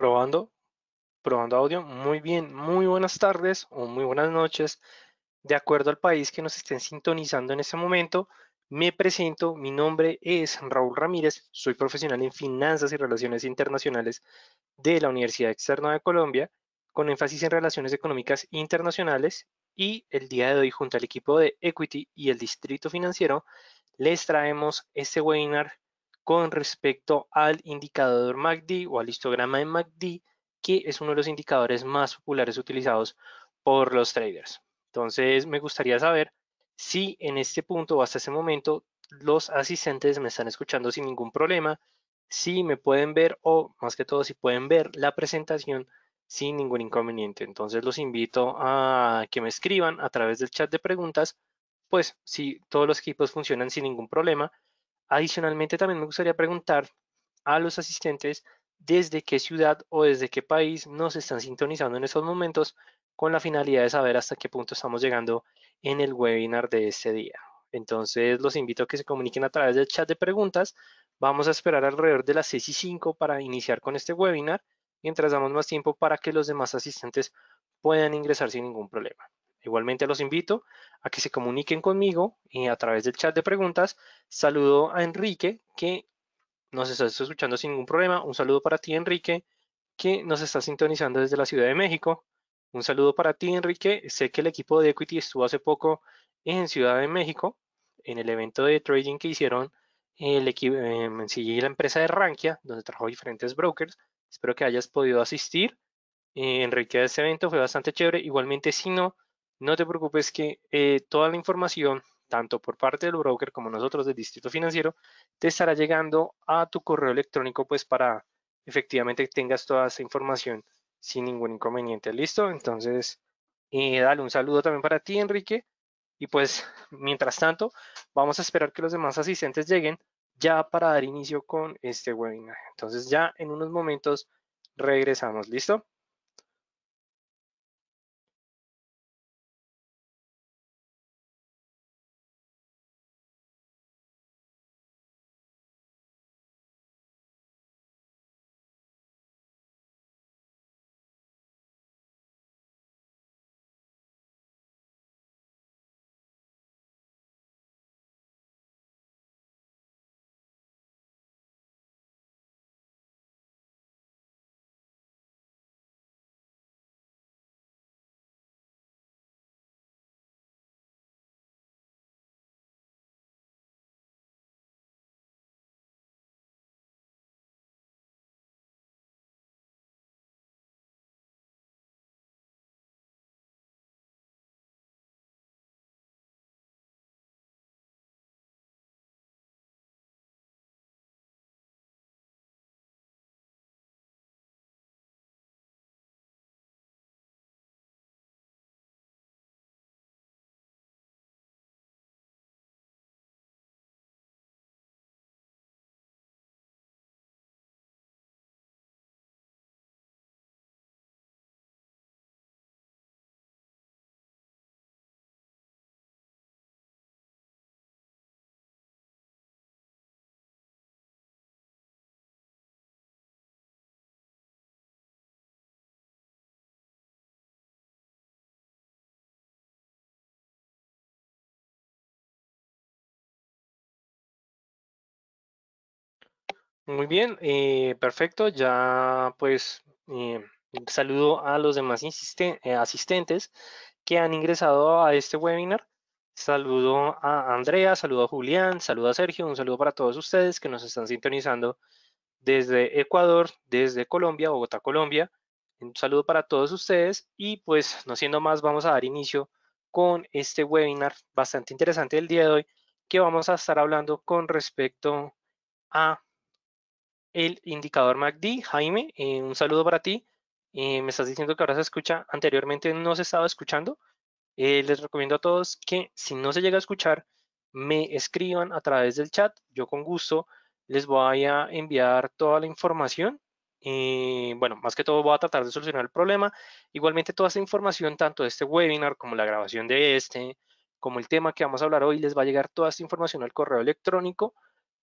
Probando, probando audio. Muy bien, muy buenas tardes o muy buenas noches. De acuerdo al país que nos estén sintonizando en este momento, me presento. Mi nombre es Raúl Ramírez. Soy profesional en finanzas y relaciones internacionales de la Universidad Externa de Colombia, con énfasis en relaciones económicas internacionales. Y el día de hoy, junto al equipo de Equity y el Distrito Financiero, les traemos este webinar con respecto al indicador MACD o al histograma de MACD, que es uno de los indicadores más populares utilizados por los traders. Entonces, me gustaría saber si en este punto o hasta este momento los asistentes me están escuchando sin ningún problema, si me pueden ver o más que todo si pueden ver la presentación sin ningún inconveniente. Entonces, los invito a que me escriban a través del chat de preguntas, pues si todos los equipos funcionan sin ningún problema. Adicionalmente, también me gustaría preguntar a los asistentes desde qué ciudad o desde qué país nos están sintonizando en estos momentos, con la finalidad de saber hasta qué punto estamos llegando en el webinar de este día. Entonces, los invito a que se comuniquen a través del chat de preguntas. Vamos a esperar alrededor de las 6:05 para iniciar con este webinar, mientras damos más tiempo para que los demás asistentes puedan ingresar sin ningún problema. Igualmente los invito a que se comuniquen conmigo a través del chat de preguntas. Saludo a Enrique, que nos está escuchando sin ningún problema. Un saludo para ti, Enrique, que nos está sintonizando desde la Ciudad de México. Un saludo para ti, Enrique. Sé que el equipo de Equity estuvo hace poco en Ciudad de México, en el evento de trading que hicieron el equipo en sí, la empresa de Rankia, donde trabajó diferentes brokers. Espero que hayas podido asistir. Enrique, a este evento fue bastante chévere. Igualmente, si no, no te preocupes que toda la información, tanto por parte del broker como nosotros del Distrito Financiero, te estará llegando a tu correo electrónico, pues para efectivamente que tengas toda esa información sin ningún inconveniente. ¿Listo? Entonces, dale un saludo también para ti, Enrique. Y pues, mientras tanto, vamos a esperar que los demás asistentes lleguen ya para dar inicio con este webinar. Entonces, ya en unos momentos regresamos. ¿Listo? Muy bien, perfecto. Ya pues saludo a los demás asistentes que han ingresado a este webinar. Saludo a Andrea, saludo a Julián, saludo a Sergio, un saludo para todos ustedes que nos están sintonizando desde Ecuador, desde Colombia, Bogotá, Colombia. Un saludo para todos ustedes y pues no siendo más, vamos a dar inicio con este webinar bastante interesante del día de hoy, que vamos a estar hablando con respecto a el indicador MACD. Jaime, un saludo para ti. Me estás diciendo que ahora se escucha, anteriormente no se estaba escuchando. Les recomiendo a todos que si no se llega a escuchar, me escriban a través del chat. Yo con gusto les voy a enviar toda la información. Bueno, más que todo voy a tratar de solucionar el problema. Igualmente toda esta información, tanto de este webinar como la grabación de este, como el tema que vamos a hablar hoy, les va a llegar toda esta información al correo electrónico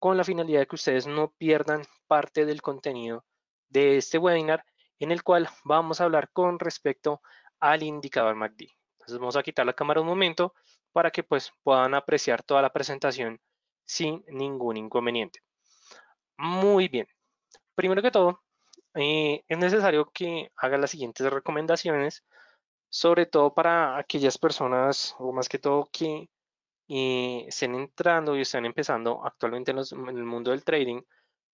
con la finalidad de que ustedes no pierdan parte del contenido de este webinar. en el cual vamos a hablar con respecto al indicador MACD. Entonces vamos a quitar la cámara un momento para que pues puedan apreciar toda la presentación sin ningún inconveniente. Muy bien. Primero que todo, es necesario que haga las siguientes recomendaciones, sobre todo para aquellas personas, o más que todo que estén entrando y estén empezando actualmente en el mundo del trading,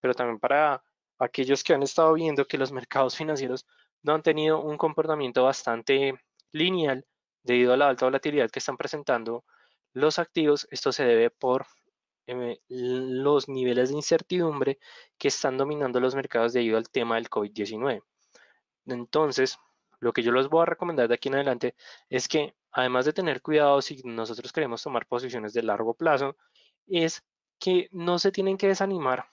pero también para aquellos que han estado viendo que los mercados financieros no han tenido un comportamiento bastante lineal debido a la alta volatilidad que están presentando los activos. Esto se debe por los niveles de incertidumbre que están dominando los mercados debido al tema del COVID-19. Entonces, lo que yo les voy a recomendar de aquí en adelante es que, además de tener cuidado si nosotros queremos tomar posiciones de largo plazo, es que no se tienen que desanimar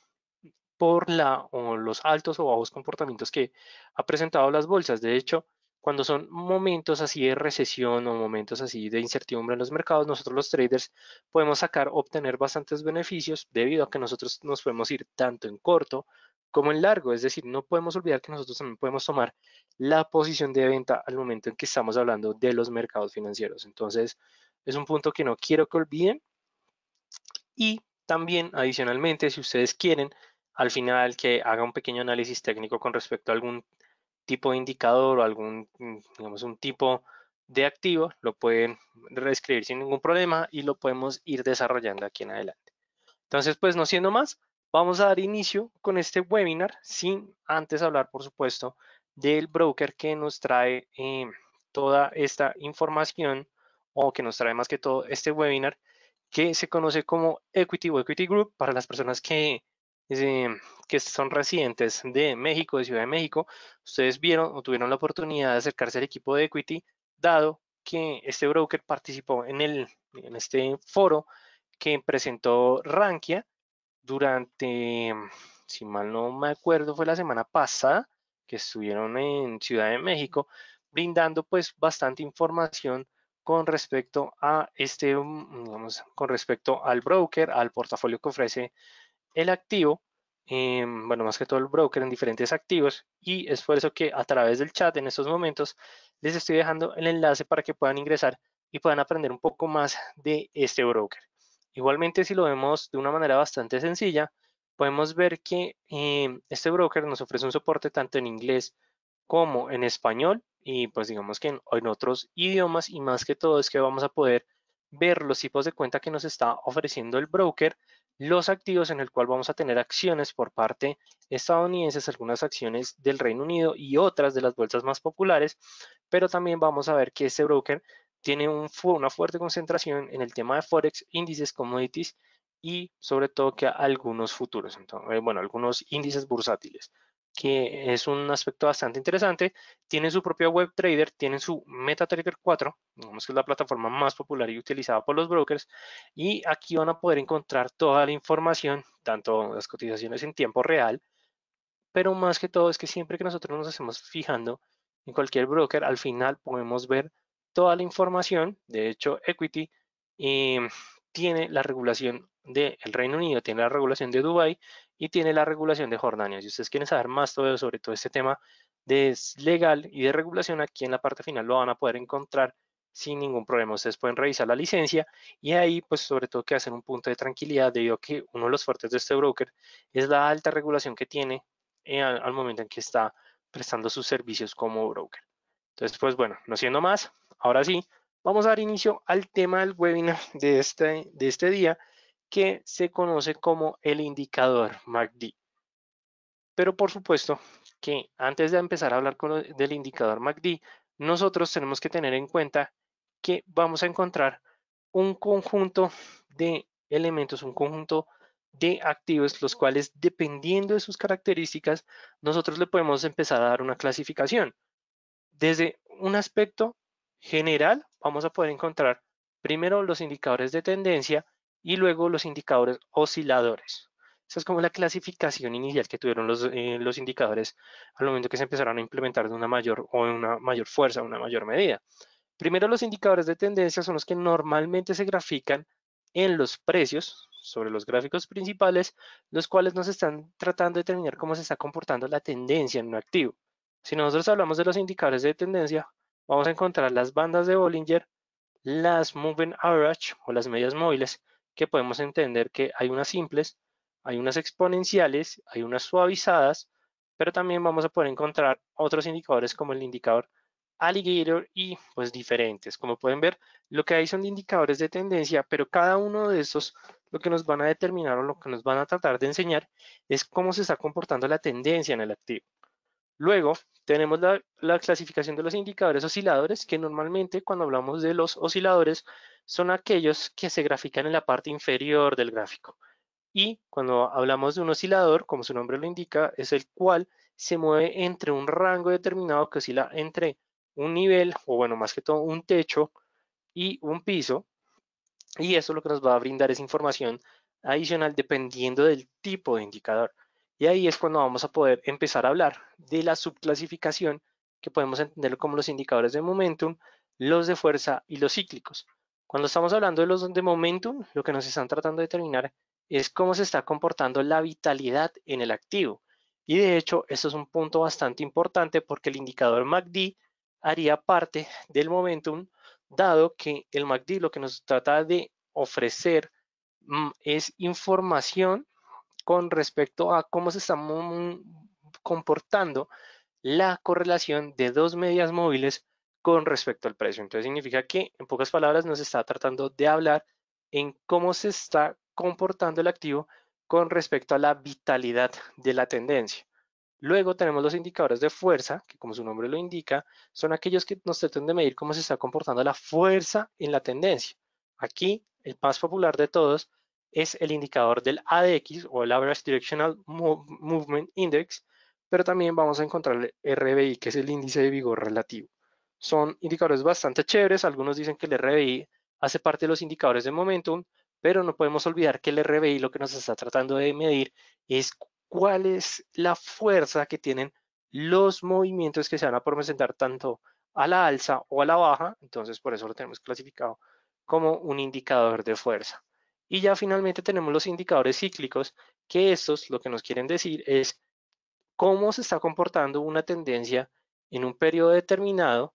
por los altos o bajos comportamientos que ha presentado las bolsas. De hecho, cuando son momentos así de recesión o momentos así de incertidumbre en los mercados, nosotros los traders podemos obtener bastantes beneficios debido a que nosotros nos podemos ir tanto en corto como en largo. Es decir, no podemos olvidar que nosotros también podemos tomar la posición de venta al momento en que estamos hablando de los mercados financieros. Entonces, es un punto que no quiero que olviden. Y también, adicionalmente, si ustedes quieren, al final que haga un pequeño análisis técnico con respecto a algún tipo de indicador o algún, digamos, un tipo de activo, lo pueden reescribir sin ningún problema y lo podemos ir desarrollando aquí en adelante. Entonces, pues no siendo más, vamos a dar inicio con este webinar sin antes hablar, por supuesto, del broker que nos trae toda esta información, o que nos trae más que todo este webinar, que se conoce como Equity o Equity Group para las personas eh, que son residentes de México, de Ciudad de México. Ustedes vieron o tuvieron la oportunidad de acercarse al equipo de Equity, dado que este broker participó en este foro que presentó Rankia durante, si mal no me acuerdo, fue la semana pasada que estuvieron en Ciudad de México, brindando pues bastante información con respecto a digamos, con respecto al broker, al portafolio que ofrece el activo, bueno, más que todo el broker en diferentes activos, y es por eso que a través del chat en estos momentos les estoy dejando el enlace para que puedan ingresar y puedan aprender un poco más de este broker. Igualmente, si lo vemos de una manera bastante sencilla, podemos ver que este broker nos ofrece un soporte tanto en inglés como en español, y pues digamos que en otros idiomas, y más que todo es que vamos a poder ver los tipos de cuenta que nos está ofreciendo el broker, los activos en el cual vamos a tener acciones por parte estadounidenses, algunas acciones del Reino Unido y otras de las bolsas más populares, pero también vamos a ver que este broker tiene una fuerte concentración en el tema de Forex, índices, commodities y sobre todo que algunos futuros, entonces, bueno, algunos índices bursátiles, que es un aspecto bastante interesante. Tienen su propia web trader, tienen su MetaTrader 4, digamos que es la plataforma más popular y utilizada por los brokers, y aquí van a poder encontrar toda la información, tanto las cotizaciones en tiempo real, pero más que todo es que siempre que nosotros nos hacemos fijando en cualquier broker, al final podemos ver toda la información. De hecho, Equity tiene la regulación del Reino Unido, tiene la regulación de Dubái y tiene la regulación de Jordania. Si ustedes quieren saber más sobre todo este tema de legal y de regulación, aquí en la parte final lo van a poder encontrar sin ningún problema. Ustedes pueden revisar la licencia y ahí, pues sobre todo que hacen un punto de tranquilidad debido a que uno de los fuertes de este broker es la alta regulación que tiene al momento en que está prestando sus servicios como broker. Entonces, pues bueno, no siendo más, ahora sí, vamos a dar inicio al tema del webinar de este día, que se conoce como el indicador MACD. Pero por supuesto que antes de empezar a hablar del indicador MACD, nosotros tenemos que tener en cuenta que vamos a encontrar un conjunto de elementos, un conjunto de activos, los cuales dependiendo de sus características, nosotros le podemos empezar a dar una clasificación. Desde un aspecto general, vamos a poder encontrar primero los indicadores de tendencia y luego los indicadores osciladores. Esa es como la clasificación inicial que tuvieron los indicadores al momento que se empezaron a implementar de una mayor o una mayor fuerza, una mayor medida. Primero, los indicadores de tendencia son los que normalmente se grafican en los precios sobre los gráficos principales, los cuales nos están tratando de determinar cómo se está comportando la tendencia en un activo. Si nosotros hablamos de los indicadores de tendencia, vamos a encontrar las bandas de Bollinger, las moving average o las medias móviles, que podemos entender que hay unas simples, hay unas exponenciales, hay unas suavizadas, pero también vamos a poder encontrar otros indicadores como el indicador alligator y pues diferentes. Como pueden ver, lo que hay son indicadores de tendencia, pero cada uno de estos lo que nos van a determinar o lo que nos van a tratar de enseñar es cómo se está comportando la tendencia en el activo. Luego tenemos la clasificación de los indicadores osciladores, que normalmente cuando hablamos de los osciladores son aquellos que se grafican en la parte inferior del gráfico. Y cuando hablamos de un oscilador, como su nombre lo indica, es el cual se mueve entre un rango determinado que oscila entre un nivel, o bueno, más que todo un techo y un piso, y eso lo que nos va a brindar es información adicional dependiendo del tipo de indicador. Y ahí es cuando vamos a poder empezar a hablar de la subclasificación, que podemos entenderlo como los indicadores de momentum, los de fuerza y los cíclicos. Cuando estamos hablando de los de momentum, lo que nos están tratando de determinar es cómo se está comportando la vitalidad en el activo. Y de hecho, esto es un punto bastante importante porque el indicador MACD haría parte del momentum, dado que el MACD lo que nos trata de ofrecer es información con respecto a cómo se está comportando la correlación de dos medias móviles con respecto al precio. Entonces significa que, en pocas palabras, nos está tratando de hablar en cómo se está comportando el activo con respecto a la vitalidad de la tendencia. Luego tenemos los indicadores de fuerza, que como su nombre lo indica, son aquellos que nos tratan de medir cómo se está comportando la fuerza en la tendencia. Aquí, el más popular de todos es el indicador del ADX o el Average Directional Movement Index, pero también vamos a encontrar el RBI, que es el índice de vigor relativo. Son indicadores bastante chéveres, algunos dicen que el RBI hace parte de los indicadores de momentum, pero no podemos olvidar que el RBI lo que nos está tratando de medir es cuál es la fuerza que tienen los movimientos que se van a presentar tanto a la alza o a la baja, entonces por eso lo tenemos clasificado como un indicador de fuerza. Y ya finalmente tenemos los indicadores cíclicos, que estos lo que nos quieren decir es cómo se está comportando una tendencia en un periodo determinado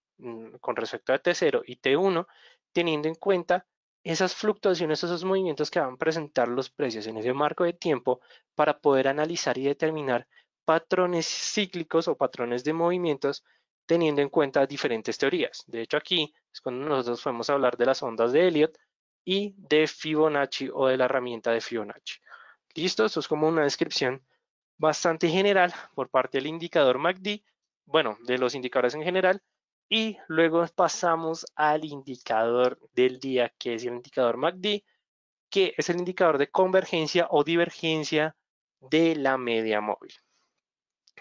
con respecto a T0 y T1, teniendo en cuenta esas fluctuaciones, esos movimientos que van a presentar los precios en ese marco de tiempo para poder analizar y determinar patrones cíclicos o patrones de movimientos teniendo en cuenta diferentes teorías. De hecho, aquí es cuando nosotros podemos hablar de las ondas de Elliott y de Fibonacci o de la herramienta de Fibonacci. Listo, esto es como una descripción bastante general por parte del indicador MACD, bueno, de los indicadores en general, y luego pasamos al indicador del día, que es el indicador MACD, que es el indicador de convergencia o divergencia de la media móvil.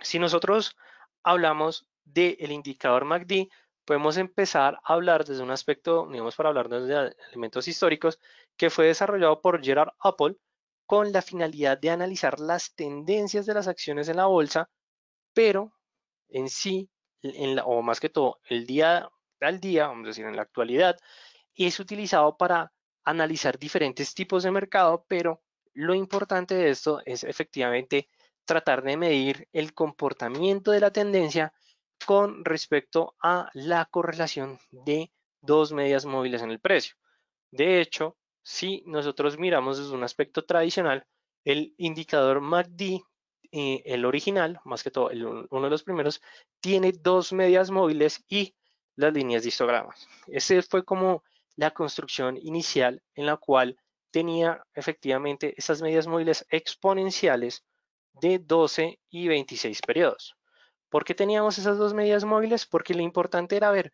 Si nosotros hablamos del indicador MACD, podemos empezar a hablar desde un aspecto, digamos, para hablar desde elementos históricos, que fue desarrollado por Gerard Apple con la finalidad de analizar las tendencias de las acciones en la bolsa, pero en sí, o más que todo, el día al día, vamos a decir, en la actualidad, es utilizado para analizar diferentes tipos de mercado, pero lo importante de esto es efectivamente tratar de medir el comportamiento de la tendencia con respecto a la correlación de dos medias móviles en el precio. De hecho, si nosotros miramos desde un aspecto tradicional, el indicador MACD, el original, más que todo, uno de los primeros, tiene dos medias móviles y las líneas de histogramas. Ese fue como la construcción inicial en la cual tenía efectivamente esas medias móviles exponenciales de 12 y 26 periodos. ¿Por qué teníamos esas dos medias móviles? Porque lo importante era ver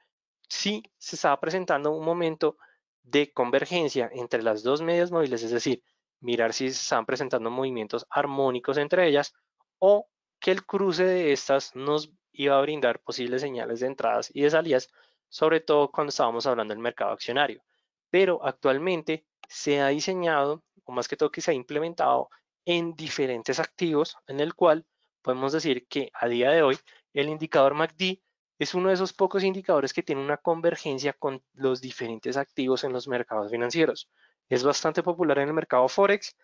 si se estaba presentando un momento de convergencia entre las dos medias móviles, es decir, mirar si se estaban presentando movimientos armónicos entre ellas o que el cruce de estas nos iba a brindar posibles señales de entradas y de salidas, sobre todo cuando estábamos hablando del mercado accionario. Pero actualmente se ha diseñado, o más que todo que se ha implementado en diferentes activos, en el cual podemos decir que a día de hoy el indicador MACD es uno de esos pocos indicadores que tiene una convergencia con los diferentes activos en los mercados financieros. Es bastante popular en el mercado Forex,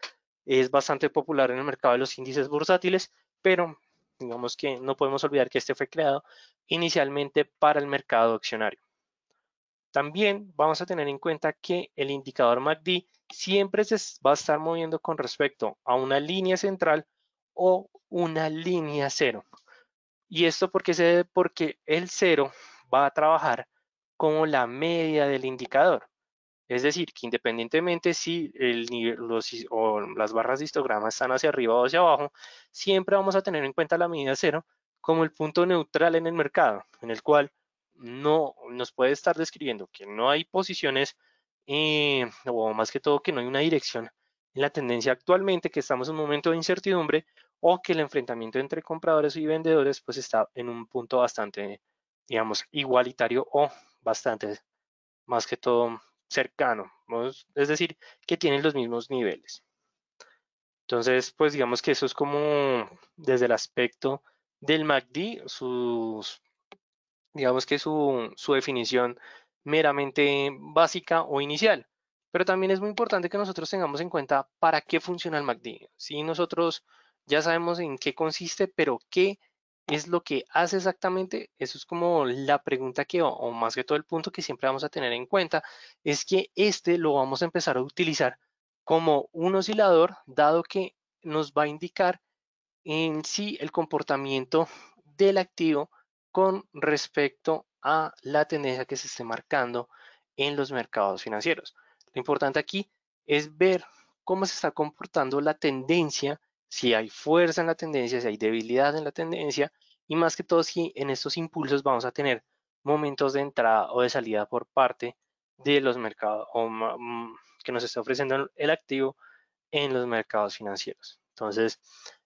es bastante popular en el mercado de los índices bursátiles, pero Digamos que no podemos olvidar que este fue creado inicialmente para el mercado accionario. También vamos a tener en cuenta que el indicador MACD siempre se va a estar moviendo con respecto a una línea central o una línea cero. Y esto porque se debe porque el cero va a trabajar como la media del indicador. Es decir, que independientemente si el nivel, o las barras de histograma están hacia arriba o hacia abajo, siempre vamos a tener en cuenta la medida cero como el punto neutral en el mercado, en el cual no nos puede estar describiendo que no hay posiciones, o más que todo que no hay una dirección en la tendencia actualmente, que estamos en un momento de incertidumbre, o que el enfrentamiento entre compradores y vendedores pues está en un punto bastante, digamos, igualitario o bastante, más que todo, cercano, es decir, que tienen los mismos niveles. Entonces, pues digamos que eso es como desde el aspecto del MACD, digamos que su definición meramente básica o inicial. Pero también es muy importante que nosotros tengamos en cuenta para qué funciona el MACD. Si nosotros ya sabemos en qué consiste, pero qué es lo que hace exactamente, eso es como la pregunta que, o más que todo el punto que siempre vamos a tener en cuenta, es que este lo vamos a empezar a utilizar como un oscilador, dado que nos va a indicar en sí el comportamiento del activo con respecto a la tendencia que se esté marcando en los mercados financieros. Lo importante aquí es ver cómo se está comportando la tendencia, si hay fuerza en la tendencia, si hay debilidad en la tendencia y más que todo si en estos impulsos vamos a tener momentos de entrada o de salida por parte de los mercados que nos está ofreciendo el activo en los mercados financieros. Entonces,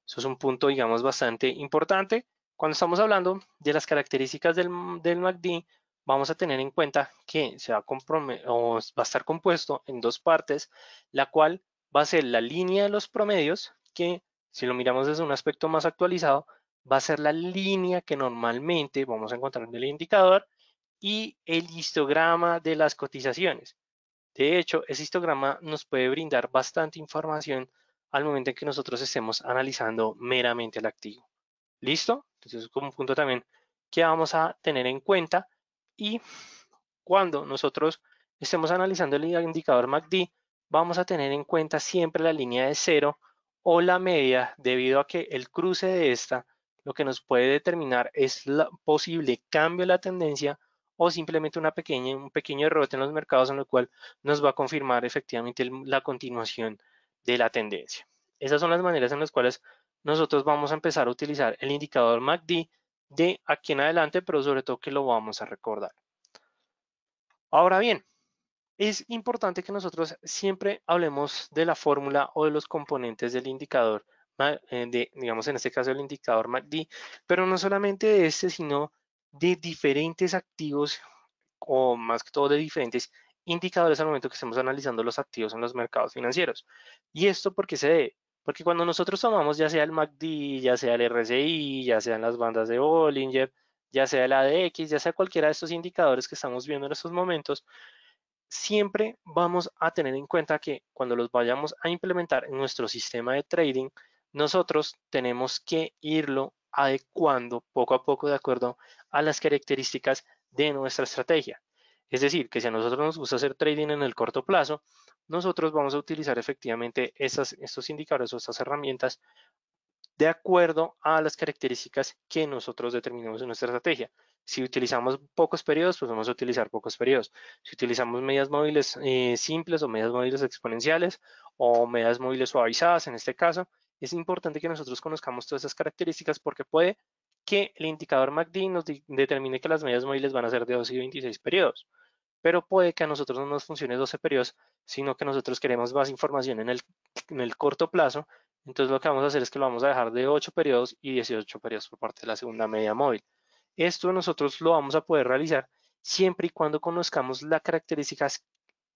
eso es un punto, digamos, bastante importante. Cuando estamos hablando de las características del MACD, vamos a tener en cuenta que se va va a estar compuesto en dos partes, la cual va a ser la línea de los promedios, que si lo miramos desde un aspecto más actualizado, va a ser la línea que normalmente vamos a encontrar en el indicador y el histograma de las cotizaciones. De hecho, ese histograma nos puede brindar bastante información al momento en que nosotros estemos analizando meramente el activo. ¿Listo? Entonces es como un punto también que vamos a tener en cuenta y cuando nosotros estemos analizando el indicador MACD, vamos a tener en cuenta siempre la línea de cero o la media debido a que el cruce de esta lo que nos puede determinar es el posible cambio de la tendencia o simplemente un pequeño rebote en los mercados en lo cual nos va a confirmar efectivamente la continuación de la tendencia. Esas son las maneras en las cuales nosotros vamos a empezar a utilizar el indicador MACD de aquí en adelante, pero sobre todo que lo vamos a recordar. Ahora bien, es importante que nosotros siempre hablemos de la fórmula o de los componentes del indicador, digamos en este caso el indicador MACD, pero no solamente de este, sino de diferentes activos o más que todo de diferentes indicadores al momento que estemos analizando los activos en los mercados financieros. ¿Y esto por qué se debe? Porque cuando nosotros tomamos ya sea el MACD, ya sea el RSI, ya sean las bandas de Bollinger, ya sea el ADX, ya sea cualquiera de estos indicadores que estamos viendo en estos momentos, siempre vamos a tener en cuenta que cuando los vayamos a implementar en nuestro sistema de trading, nosotros tenemos que irlo adecuando poco a poco de acuerdo a las características de nuestra estrategia. Es decir, que si a nosotros nos gusta hacer trading en el corto plazo, nosotros vamos a utilizar efectivamente estos indicadores o estas herramientas de acuerdo a las características que nosotros determinamos en nuestra estrategia. Si utilizamos pocos periodos, pues vamos a utilizar pocos periodos. Si utilizamos medias móviles simples o medias móviles exponenciales o medias móviles suavizadas, en este caso, es importante que nosotros conozcamos todas esas características porque puede que el indicador MACD nos determine que las medias móviles van a ser de 12 y 26 periodos, pero puede que a nosotros no nos funcione 12 periodos, sino que nosotros queremos más información en el corto plazo. Entonces lo que vamos a hacer es que lo vamos a dejar de 8 periodos y 18 periodos por parte de la segunda media móvil. Esto nosotros lo vamos a poder realizar siempre y cuando conozcamos las características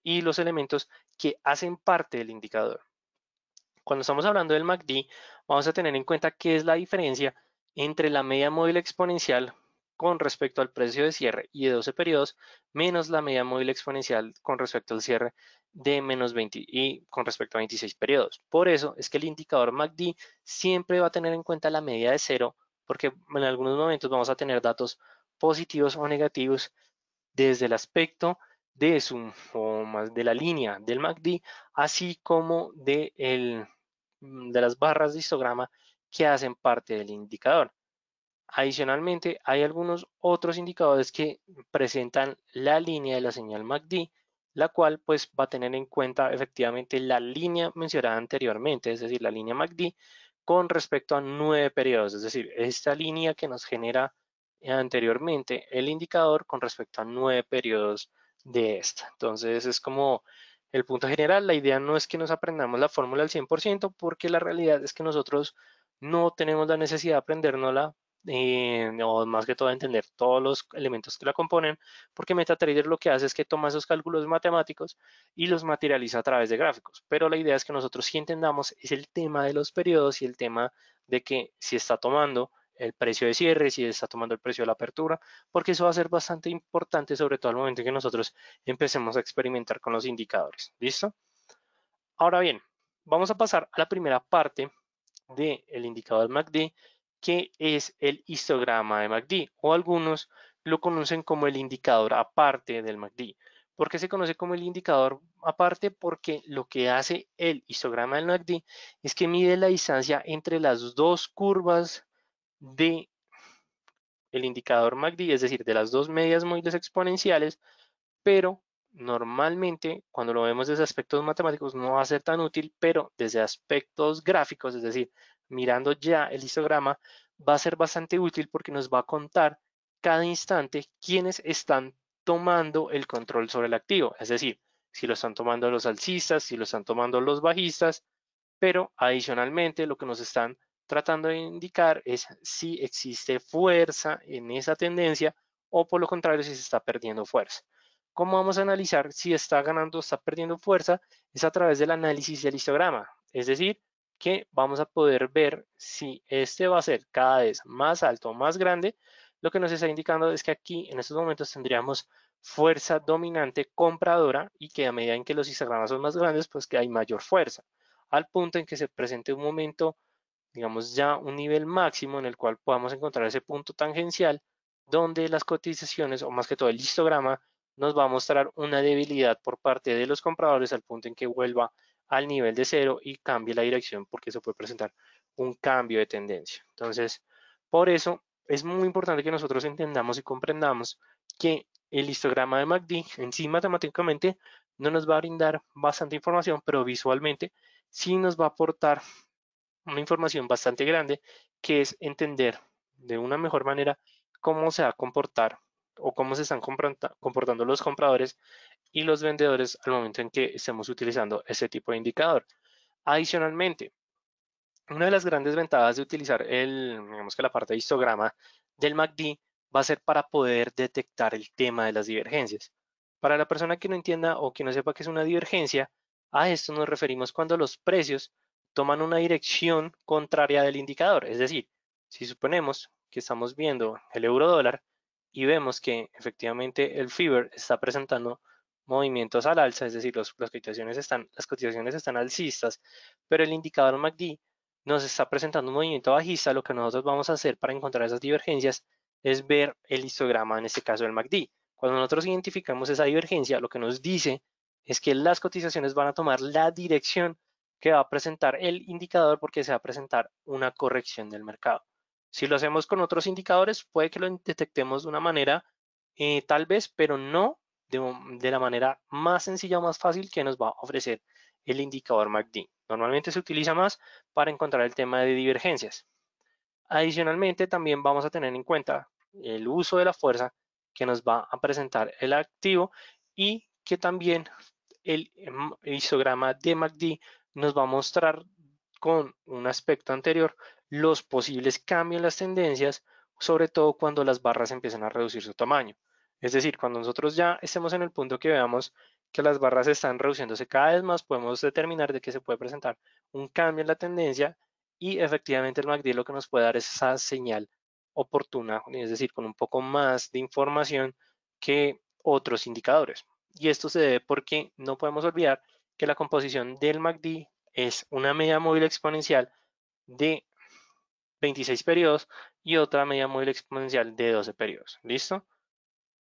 y los elementos que hacen parte del indicador. Cuando estamos hablando del MACD, vamos a tener en cuenta qué es la diferencia entre la media móvil exponencial con respecto al precio de cierre y de 12 periodos, menos la media móvil exponencial con respecto al cierre de menos 20 y con respecto a 26 periodos. Por eso es que el indicador MACD siempre va a tener en cuenta la media de cero porque en algunos momentos vamos a tener datos positivos o negativos desde el aspecto de su, o más de la línea del MACD, así como de las barras de histograma que hacen parte del indicador. Adicionalmente, hay algunos otros indicadores que presentan la línea de la señal MACD, la cual pues va a tener en cuenta efectivamente la línea mencionada anteriormente, es decir, la línea MACD con respecto a 9 periodos, es decir, esta línea que nos genera anteriormente el indicador con respecto a 9 periodos de esta. Entonces es como el punto general. La idea no es que nos aprendamos la fórmula al 100% porque la realidad es que nosotros no tenemos la necesidad de aprendérnosla o más que todo entender todos los elementos que la componen, porque MetaTrader lo que hace es que toma esos cálculos matemáticos y los materializa a través de gráficos. Pero la idea es que nosotros sí entendamos es el tema de los periodos y el tema de que si está tomando el precio de cierre, si está tomando el precio de la apertura, porque eso va a ser bastante importante, sobre todo al momento en que nosotros empecemos a experimentar con los indicadores. ¿Listo? Ahora bien, vamos a pasar a la primera parte del indicador MACD, que es el histograma de MACD, o algunos lo conocen como el indicador aparte del MACD. ¿Por qué se conoce como el indicador aparte? Porque lo que hace el histograma del MACD es que mide la distancia entre las dos curvas de el indicador MACD, es decir, de las dos medias móviles exponenciales, pero normalmente cuando lo vemos desde aspectos matemáticos no va a ser tan útil, pero desde aspectos gráficos, es decir, mirando ya el histograma, va a ser bastante útil porque nos va a contar cada instante quiénes están tomando el control sobre el activo, es decir, si lo están tomando los alcistas, si lo están tomando los bajistas, pero adicionalmente lo que nos están tratando de indicar es si existe fuerza en esa tendencia o por lo contrario si se está perdiendo fuerza. ¿Cómo vamos a analizar si está ganando o está perdiendo fuerza? Es a través del análisis del histograma, es decir, que vamos a poder ver si este va a ser cada vez más alto o más grande. Lo que nos está indicando es que aquí en estos momentos tendríamos fuerza dominante compradora y que a medida en que los histogramas son más grandes, pues que hay mayor fuerza al punto en que se presente un momento, digamos ya un nivel máximo en el cual podamos encontrar ese punto tangencial donde las cotizaciones o más que todo el histograma nos va a mostrar una debilidad por parte de los compradores al punto en que vuelva al nivel de cero y cambie la dirección porque se puede presentar un cambio de tendencia. Entonces, por eso es muy importante que nosotros entendamos y comprendamos que el histograma de MACD en sí matemáticamente no nos va a brindar bastante información, pero visualmente sí nos va a aportar una información bastante grande, que es entender de una mejor manera cómo se va a comportar o cómo se están comportando los compradores y los vendedores al momento en que estemos utilizando ese tipo de indicador. Adicionalmente, una de las grandes ventajas de utilizar digamos que la parte de histograma del MACD va a ser para poder detectar el tema de las divergencias. Para la persona que no entienda o que no sepa qué es una divergencia, a esto nos referimos cuando los precios toman una dirección contraria del indicador. Es decir, si suponemos que estamos viendo el euro dólar y vemos que efectivamente el FIBOR está presentando movimientos al alza, es decir, las cotizaciones están alcistas, pero el indicador MACD nos está presentando un movimiento bajista, lo que nosotros vamos a hacer para encontrar esas divergencias es ver el histograma, en este caso el MACD. Cuando nosotros identificamos esa divergencia, lo que nos dice es que las cotizaciones van a tomar la dirección que va a presentar el indicador porque se va a presentar una corrección del mercado. Si lo hacemos con otros indicadores, puede que lo detectemos de una manera tal vez, pero no de la manera más sencilla o más fácil que nos va a ofrecer el indicador MACD. Normalmente se utiliza más para encontrar el tema de divergencias. Adicionalmente, también vamos a tener en cuenta el uso de la fuerza que nos va a presentar el activo y que también el histograma de MACD nos va a mostrar con un aspecto anterior los posibles cambios en las tendencias, sobre todo cuando las barras empiezan a reducir su tamaño. Es decir, cuando nosotros ya estemos en el punto que veamos que las barras están reduciéndose cada vez más, podemos determinar de que se puede presentar un cambio en la tendencia y efectivamente el MACD lo que nos puede dar es esa señal oportuna, es decir, con un poco más de información que otros indicadores. Y esto se debe porque no podemos olvidar que la composición del MACD es una media móvil exponencial de 26 periodos y otra media móvil exponencial de 12 periodos. ¿Listo?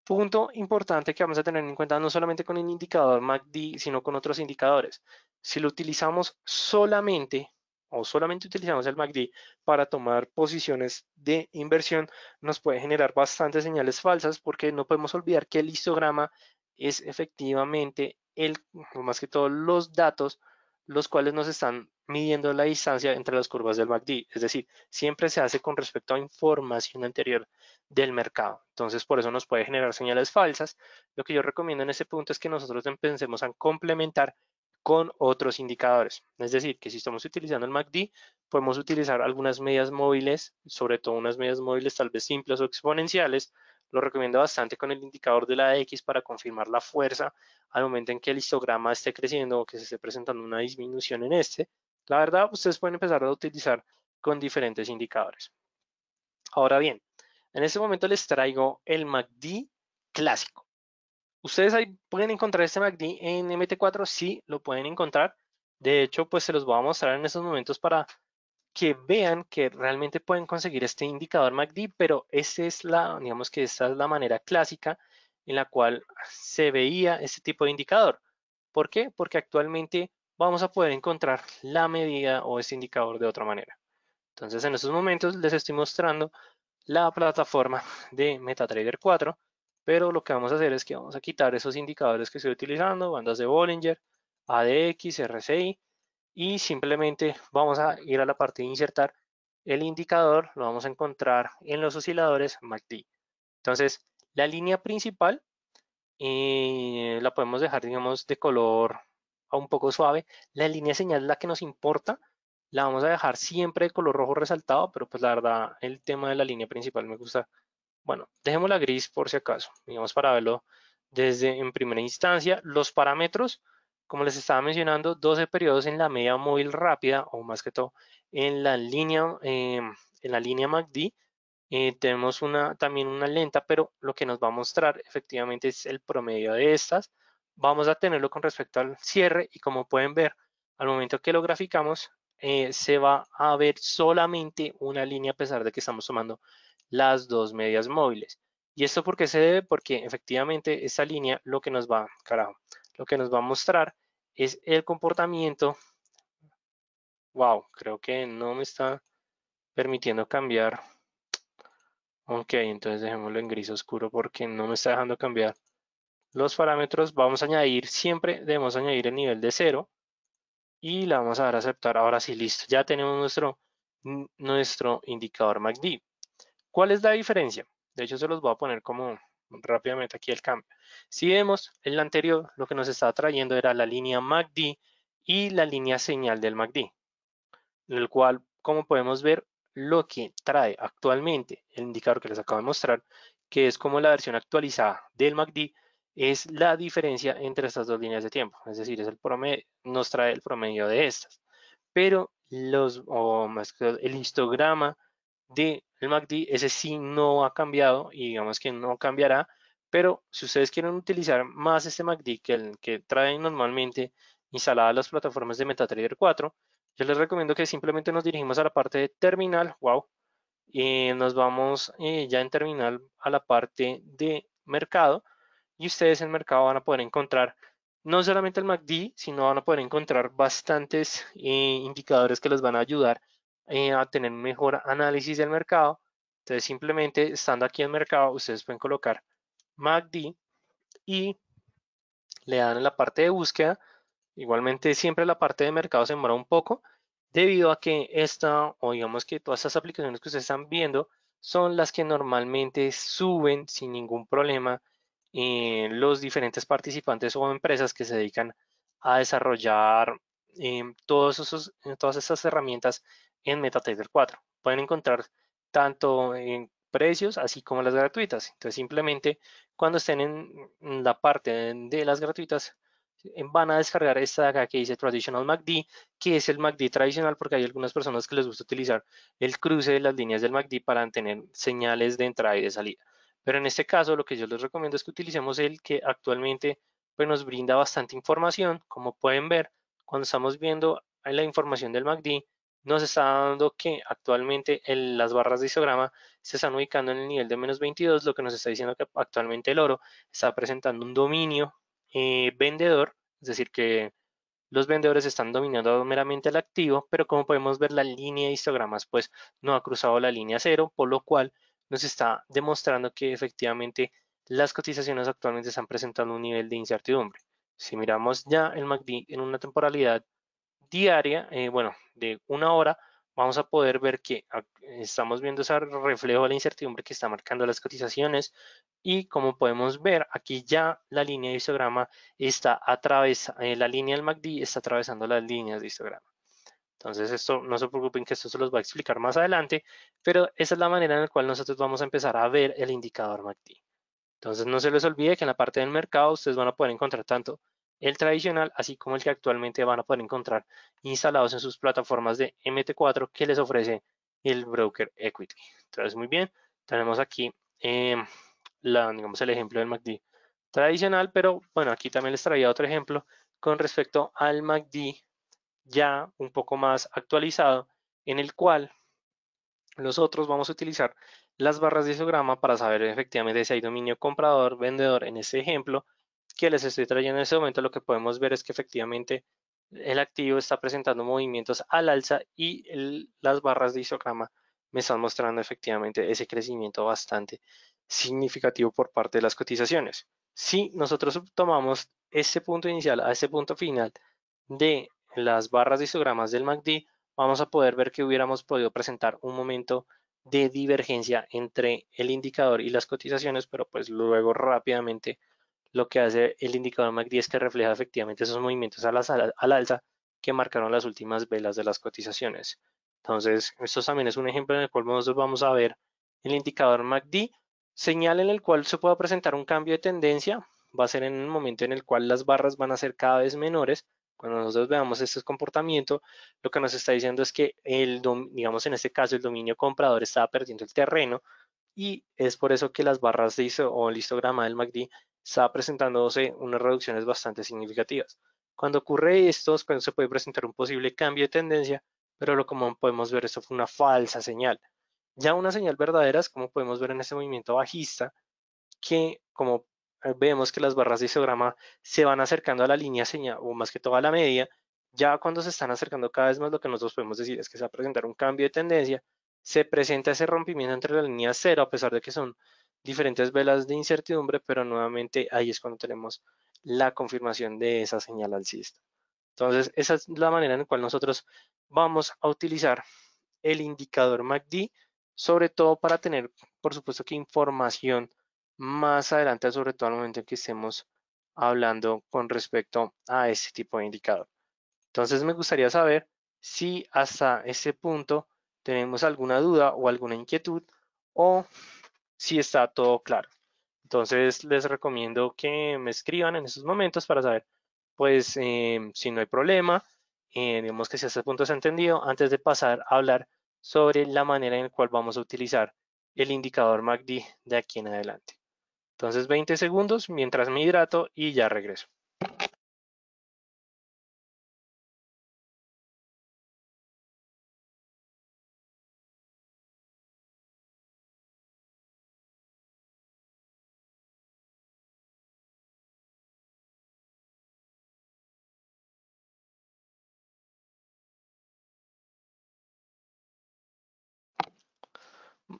Punto importante que vamos a tener en cuenta no solamente con el indicador MACD, sino con otros indicadores. Si lo utilizamos solamente o solamente utilizamos el MACD para tomar posiciones de inversión, nos puede generar bastantes señales falsas porque no podemos olvidar que el histograma es efectivamente más que todo los datos los cuales nos están midiendo la distancia entre las curvas del MACD. Es decir, siempre se hace con respecto a información anterior del mercado. Entonces, por eso nos puede generar señales falsas. Lo que yo recomiendo en este punto es que nosotros empecemos a complementar con otros indicadores. Es decir, que si estamos utilizando el MACD, podemos utilizar algunas medias móviles, sobre todo unas medias móviles tal vez simples o exponenciales. Lo recomiendo bastante con el indicador de la X para confirmar la fuerza al momento en que el histograma esté creciendo o que se esté presentando una disminución en este. La verdad, ustedes pueden empezar a utilizar con diferentes indicadores. Ahora bien, en este momento les traigo el MACD clásico. ¿Ustedes ahí pueden encontrar este MACD en MT4? Sí, lo pueden encontrar. De hecho, pues se los voy a mostrar en estos momentos para que vean que realmente pueden conseguir este indicador MACD, pero digamos que esta es la manera clásica en la cual se veía este tipo de indicador. ¿Por qué? Porque actualmente vamos a poder encontrar la medida o este indicador de otra manera. Entonces, en estos momentos les estoy mostrando la plataforma de MetaTrader 4, pero lo que vamos a hacer es que vamos a quitar esos indicadores que estoy utilizando, bandas de Bollinger, ADX, RSI, y simplemente vamos a ir a la parte de insertar el indicador, lo vamos a encontrar en los osciladores MACD. Entonces, la línea principal la podemos dejar, digamos, de color a un poco suave. La línea señal, la que nos importa, la vamos a dejar siempre de color rojo resaltado, pero pues la verdad, el tema de la línea principal me gusta. Bueno, dejémosla gris por si acaso, digamos, para verlo desde en primera instancia. Los parámetros, como les estaba mencionando, 12 periodos en la media móvil rápida, o más que todo en la línea MACD. Tenemos también una lenta, pero lo que nos va a mostrar efectivamente es el promedio de estas. Vamos a tenerlo con respecto al cierre y como pueden ver, al momento que lo graficamos, se va a ver solamente una línea a pesar de que estamos tomando las dos medias móviles. ¿Y esto por qué se debe? Porque efectivamente esta línea lo que nos va, carajo, lo que nos va a mostrar es el comportamiento. Wow, creo que no me está permitiendo cambiar. Ok, entonces dejémoslo en gris oscuro porque no me está dejando cambiar los parámetros. Vamos a añadir, siempre debemos añadir el nivel de 0 y le vamos a dar a aceptar. Ahora sí, listo. Ya tenemos nuestro indicador MACD. ¿Cuál es la diferencia? De hecho, se los voy a poner como rápidamente aquí el cambio. Si vemos el anterior, lo que nos estaba trayendo era la línea MACD y la línea señal del MACD, en el cual, como podemos ver, lo que trae actualmente el indicador que les acabo de mostrar, que es como la versión actualizada del MACD, es la diferencia entre estas dos líneas de tiempo, es decir, es el promedio, nos trae el promedio de estas. Pero o más que el histograma del MACD, ese sí no ha cambiado y digamos que no cambiará, pero si ustedes quieren utilizar más este MACD que el que traen normalmente instaladas las plataformas de MetaTrader 4, yo les recomiendo que simplemente nos dirigimos a la parte de terminal, wow, y nos vamos ya en terminal a la parte de mercado y ustedes en mercado van a poder encontrar no solamente el MACD, sino van a poder encontrar bastantes indicadores que les van a ayudar a tener un mejor análisis del mercado. Entonces simplemente estando aquí en mercado, ustedes pueden colocar MACD y le dan en la parte de búsqueda. Igualmente siempre la parte de mercado se demora un poco debido a que esta o digamos que todas estas aplicaciones que ustedes están viendo son las que normalmente suben sin ningún problema los diferentes participantes o empresas que se dedican a desarrollar todas estas herramientas en MetaTrader 4. Pueden encontrar tanto en precios así como las gratuitas. Entonces simplemente cuando estén en la parte de las gratuitas van a descargar esta de acá que dice Traditional MACD, que es el MACD tradicional porque hay algunas personas que les gusta utilizar el cruce de las líneas del MACD para tener señales de entrada y de salida. Pero en este caso lo que yo les recomiendo es que utilicemos el que actualmente pues, nos brinda bastante información. Como pueden ver, cuando estamos viendo la información del MACD, nos está dando que actualmente las barras de histograma se están ubicando en el nivel de -22, lo que nos está diciendo que actualmente el oro está presentando un dominio vendedor, es decir, que los vendedores están dominando meramente el activo, pero como podemos ver la línea de histogramas pues no ha cruzado la línea cero, por lo cual nos está demostrando que efectivamente las cotizaciones actualmente están presentando un nivel de incertidumbre. Si miramos ya el MACD en una temporalidad diaria, bueno, de una hora, vamos a poder ver que estamos viendo ese reflejo de la incertidumbre que está marcando las cotizaciones y como podemos ver aquí ya la línea de histograma está atravesando, la línea del MACD está atravesando las líneas de histograma. Entonces esto no se preocupen que esto se los va a explicar más adelante, pero esa es la manera en la cual nosotros vamos a empezar a ver el indicador MACD. Entonces no se les olvide que en la parte del mercado ustedes van a poder encontrar tanto el tradicional así como el que actualmente van a poder encontrar instalados en sus plataformas de MT4 que les ofrece el broker Equity. Entonces muy bien, tenemos aquí digamos el ejemplo del MACD tradicional, pero bueno, aquí también les traía otro ejemplo con respecto al MACD ya un poco más actualizado en el cual nosotros vamos a utilizar las barras de histograma para saber efectivamente si hay dominio comprador, vendedor. En este ejemplo que les estoy trayendo en este momento, lo que podemos ver es que efectivamente el activo está presentando movimientos al alza y las barras de histograma me están mostrando efectivamente ese crecimiento bastante significativo por parte de las cotizaciones. Si nosotros tomamos este punto inicial a este punto final de las barras de histogramas del MACD, vamos a poder ver que hubiéramos podido presentar un momento de divergencia entre el indicador y las cotizaciones, pero pues luego rápidamente lo que hace el indicador MACD es que refleja efectivamente esos movimientos al alza que marcaron las últimas velas de las cotizaciones. Entonces, esto también es un ejemplo en el cual nosotros vamos a ver el indicador MACD, señal en el cual se pueda presentar un cambio de tendencia, va a ser en el momento en el cual las barras van a ser cada vez menores. Cuando nosotros veamos este comportamiento, lo que nos está diciendo es que digamos en este caso el dominio comprador estaba perdiendo el terreno y es por eso que las barras de o el histograma del MACD está presentándose unas reducciones bastante significativas. Cuando ocurre esto es cuando se puede presentar un posible cambio de tendencia, pero lo como podemos ver esto fue una falsa señal. Ya una señal verdadera es como podemos ver en este movimiento bajista que como vemos que las barras de histograma se van acercando a la línea señal o más que todo a la media, ya cuando se están acercando cada vez más lo que nosotros podemos decir es que se va a presentar un cambio de tendencia, se presenta ese rompimiento entre la línea cero a pesar de que son diferentes velas de incertidumbre, pero nuevamente ahí es cuando tenemos la confirmación de esa señal alcista. Entonces, esa es la manera en la cual nosotros vamos a utilizar el indicador MACD, sobre todo para tener, por supuesto, que información más adelante, sobre todo al momento en que estemos hablando con respecto a este tipo de indicador. Entonces, me gustaría saber si hasta este punto tenemos alguna duda o alguna inquietud o si está todo claro. Entonces, les recomiendo que me escriban en esos momentos para saber, pues, si no hay problema, digamos que si hasta este punto se ha entendido, antes de pasar a hablar sobre la manera en la cual vamos a utilizar el indicador MACD de aquí en adelante. Entonces, 20 segundos mientras me hidrato y ya regreso.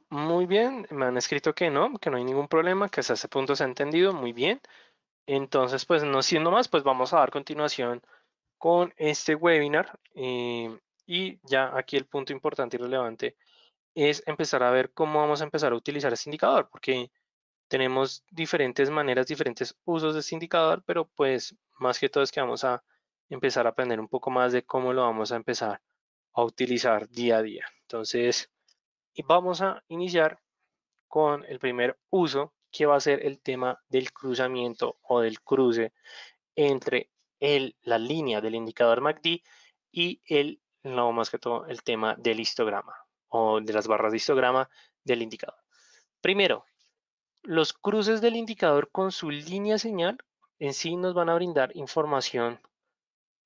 Muy bien, me han escrito que no hay ningún problema, que hasta ese punto se ha entendido muy bien. Entonces, pues no siendo más, pues vamos a dar continuación con este webinar. Y ya aquí el punto importante y relevante es empezar a ver cómo vamos a empezar a utilizar este indicador, porque tenemos diferentes maneras, diferentes usos de este indicador, pero pues más que todo es que vamos a empezar a aprender un poco más de cómo lo vamos a empezar a utilizar día a día. Entonces, y vamos a iniciar con el primer uso, que va a ser el tema del cruzamiento o del cruce entre la línea del indicador MACD y no más que todo, el tema del histograma o de las barras de histograma del indicador. Primero, los cruces del indicador con su línea señal en sí nos van a brindar información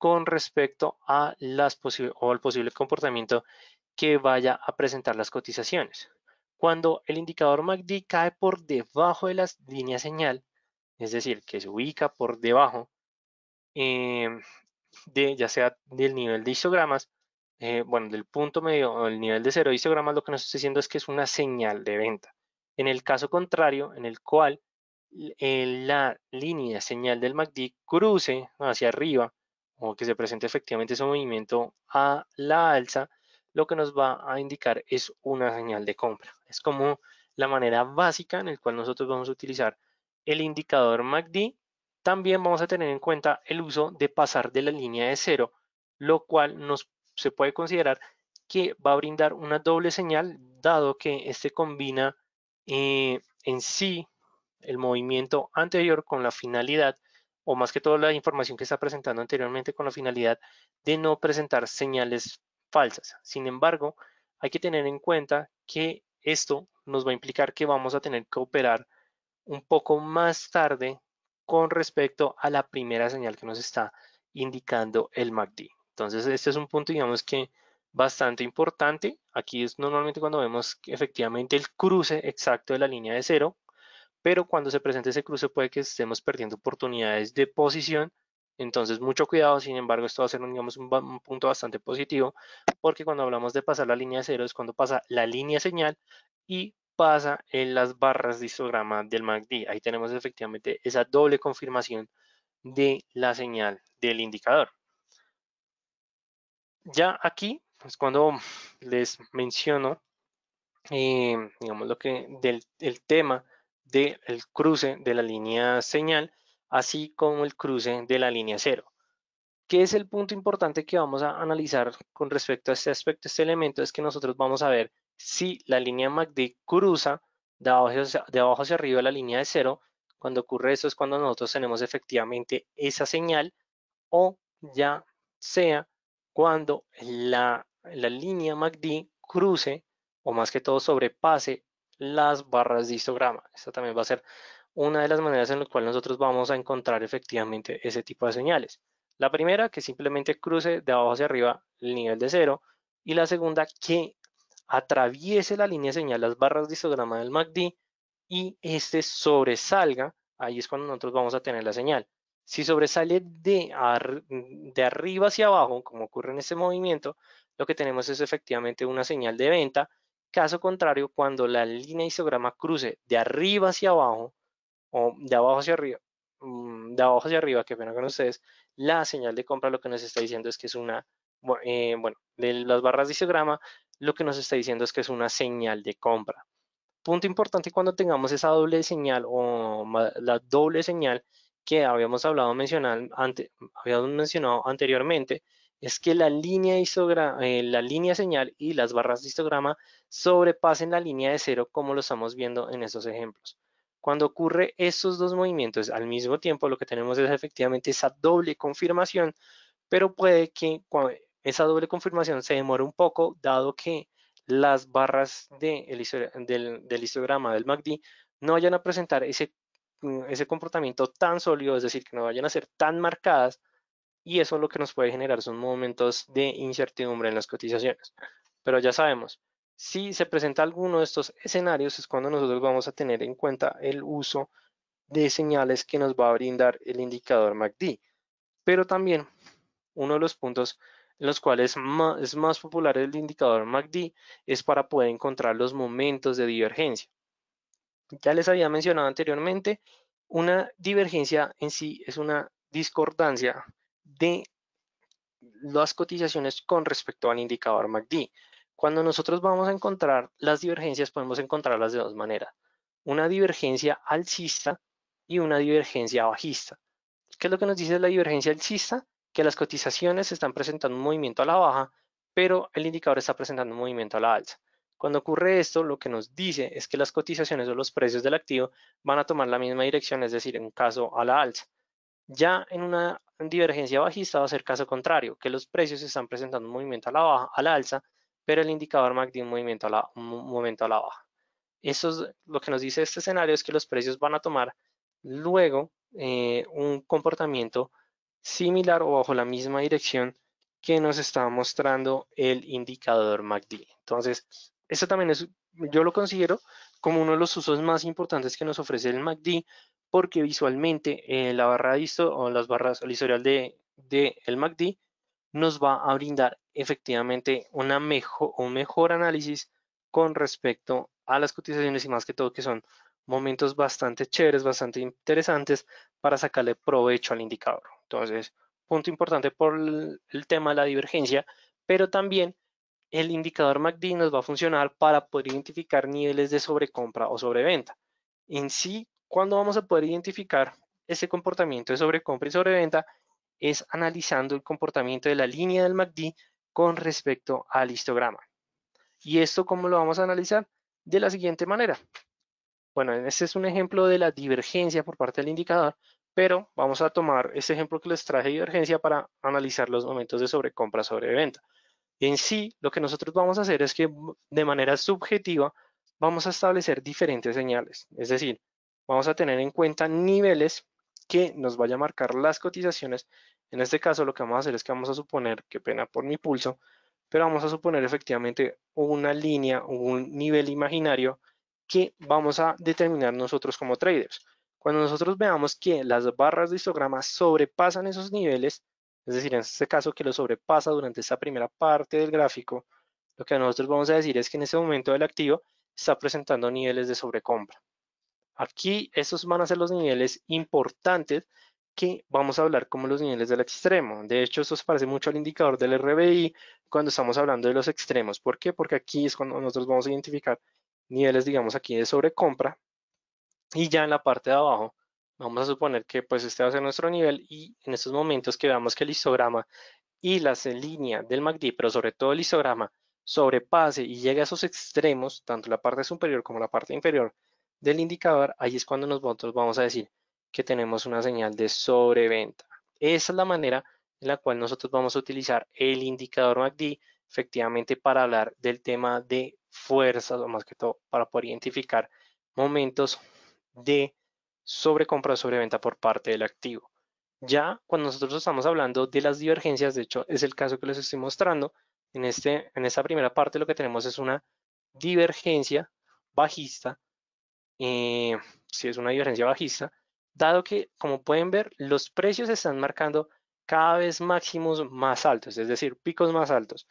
con respecto a al posible comportamiento que vaya a presentar las cotizaciones. Cuando el indicador MACD cae por debajo de las líneas señal, es decir, que se ubica por debajo eh, ya sea del nivel de histogramas, bueno, del punto medio o el nivel de 0 de histogramas, lo que nos está diciendo es que es una señal de venta. En el caso contrario, en el cual la línea señal del MACD cruce hacia arriba o que se presente efectivamente ese movimiento a la alza, lo que nos va a indicar es una señal de compra. Es como la manera básica en la cual nosotros vamos a utilizar el indicador MACD. También vamos a tener en cuenta el uso de pasar de la línea de 0, lo cual se puede considerar que va a brindar una doble señal, dado que este combina en sí el movimiento anterior con la finalidad, o más que todo la información que está presentando anteriormente con la finalidad de no presentar señales falsas. Sin embargo, hay que tener en cuenta que esto nos va a implicar que vamos a tener que operar un poco más tarde con respecto a la primera señal que nos está indicando el MACD. Entonces, este es un punto, digamos que bastante importante. Aquí es normalmente cuando vemos efectivamente el cruce exacto de la línea de 0, pero cuando se presente ese cruce puede que estemos perdiendo oportunidades de posición. Entonces, mucho cuidado. Sin embargo, esto va a ser digamos, un punto bastante positivo, porque cuando hablamos de pasar la línea de 0 es cuando pasa la línea señal y pasa en las barras de histograma del MACD. Ahí tenemos efectivamente esa doble confirmación de la señal del indicador. Ya aquí es cuando les menciono, digamos, lo que del el tema del cruce de la línea señal, así como el cruce de la línea cero. ¿Qué es el punto importante que vamos a analizar con respecto a este aspecto, este elemento? Es que nosotros vamos a ver si la línea MACD cruza de abajo hacia arriba la línea de cero. Cuando ocurre eso es cuando nosotros tenemos efectivamente esa señal, o ya sea cuando la línea MACD cruce o más que todo sobrepase las barras de histograma. Esta también va a ser una de las maneras en las cuales nosotros vamos a encontrar efectivamente ese tipo de señales. La primera, que simplemente cruce de abajo hacia arriba el nivel de cero, y la segunda, que atraviese la línea de señal, las barras de histograma del MACD, y este sobresalga. Ahí es cuando nosotros vamos a tener la señal. Si sobresale de arriba hacia abajo, como ocurre en este movimiento, lo que tenemos es efectivamente una señal de venta. Caso contrario, cuando la línea histograma cruce de arriba hacia abajo o de abajo hacia arriba, qué pena con ustedes, la señal de compra lo que nos está diciendo es que es una, bueno, de las barras de histograma, lo que nos está diciendo es que es una señal de compra. Punto importante cuando tengamos esa doble señal o la doble señal que habíamos mencionado anteriormente, es que la línea señal y las barras de histograma sobrepasen la línea de cero, como lo estamos viendo en estos ejemplos. Cuando ocurre estos dos movimientos al mismo tiempo, lo que tenemos es efectivamente esa doble confirmación, pero puede que esa doble confirmación se demore un poco, dado que las barras del histograma del MACD no vayan a presentar ese comportamiento tan sólido, es decir, que no vayan a ser tan marcadas, y eso lo que nos puede generar son momentos de incertidumbre en las cotizaciones. Pero ya sabemos, si se presenta alguno de estos escenarios es cuando nosotros vamos a tener en cuenta el uso de señales que nos va a brindar el indicador MACD. Pero también uno de los puntos en los cuales es más popular el indicador MACD es para poder encontrar los momentos de divergencia. Ya les había mencionado anteriormente, una divergencia en sí es una discordancia de las cotizaciones con respecto al indicador MACD. Cuando nosotros vamos a encontrar las divergencias, podemos encontrarlas de dos maneras: una divergencia alcista y una divergencia bajista. ¿Qué es lo que nos dice la divergencia alcista? Que las cotizaciones están presentando un movimiento a la baja, pero el indicador está presentando un movimiento a la alza. Cuando ocurre esto, lo que nos dice es que las cotizaciones o los precios del activo van a tomar la misma dirección, es decir, en un caso a la alza. Ya en una divergencia bajista va a ser caso contrario, que los precios están presentando un movimiento a la baja, a la alza, pero el indicador MACD un momento a la baja. Eso es lo que nos dice este escenario, es que los precios van a tomar luego un comportamiento similar o bajo la misma dirección que nos está mostrando el indicador MACD. Entonces, eso también es, yo lo considero como uno de los usos más importantes que nos ofrece el MACD, porque visualmente la barra de o las barras, el historial de el MACD nos va a brindar efectivamente un mejor análisis con respecto a las cotizaciones y más que todo que son momentos bastante chéveres, bastante interesantes para sacarle provecho al indicador. Entonces, punto importante por el tema de la divergencia, pero también el indicador MACD nos va a funcionar para poder identificar niveles de sobrecompra o sobreventa. En sí, ¿cuándo vamos a poder identificar ese comportamiento de sobrecompra y sobreventa? Es analizando el comportamiento de la línea del MACD con respecto al histograma. ¿Y esto cómo lo vamos a analizar? De la siguiente manera. Bueno, este es un ejemplo de la divergencia por parte del indicador, pero vamos a tomar este ejemplo que les traje de divergencia para analizar los momentos de sobrecompra sobre venta. En sí, lo que nosotros vamos a hacer es que de manera subjetiva vamos a establecer diferentes señales. Es decir, vamos a tener en cuenta niveles que nos vaya a marcar las cotizaciones. En este caso, lo que vamos a hacer es que vamos a suponer, qué pena por mi pulso, pero vamos a suponer efectivamente una línea, un nivel imaginario que vamos a determinar nosotros como traders. Cuando nosotros veamos que las barras de histograma sobrepasan esos niveles, es decir, en este caso que lo sobrepasa durante esta primera parte del gráfico, lo que nosotros vamos a decir es que en este momento el activo está presentando niveles de sobrecompra. Aquí estos van a ser los niveles importantes que vamos a hablar como los niveles del extremo. De hecho, esto se parece mucho al indicador del RBI cuando estamos hablando de los extremos. ¿Por qué? Porque aquí es cuando nosotros vamos a identificar niveles, digamos aquí, de sobrecompra y ya en la parte de abajo vamos a suponer que pues este va a ser nuestro nivel y en estos momentos que veamos que el histograma y la línea del MACD, pero sobre todo el histograma, sobrepase y llegue a esos extremos, tanto la parte superior como la parte inferior del indicador, ahí es cuando nosotros vamos a decir que tenemos una señal de sobreventa. Esa es la manera en la cual nosotros vamos a utilizar el indicador MACD efectivamente para hablar del tema de fuerzas o más que todo para poder identificar momentos de sobrecompra o sobreventa por parte del activo. Ya cuando nosotros estamos hablando de las divergencias, de hecho es el caso que les estoy mostrando, en esta primera parte lo que tenemos es una divergencia bajista, eh, si es una divergencia bajista, dado que como pueden ver los precios están marcando cada vez máximos más altos, es decir, picos más altos,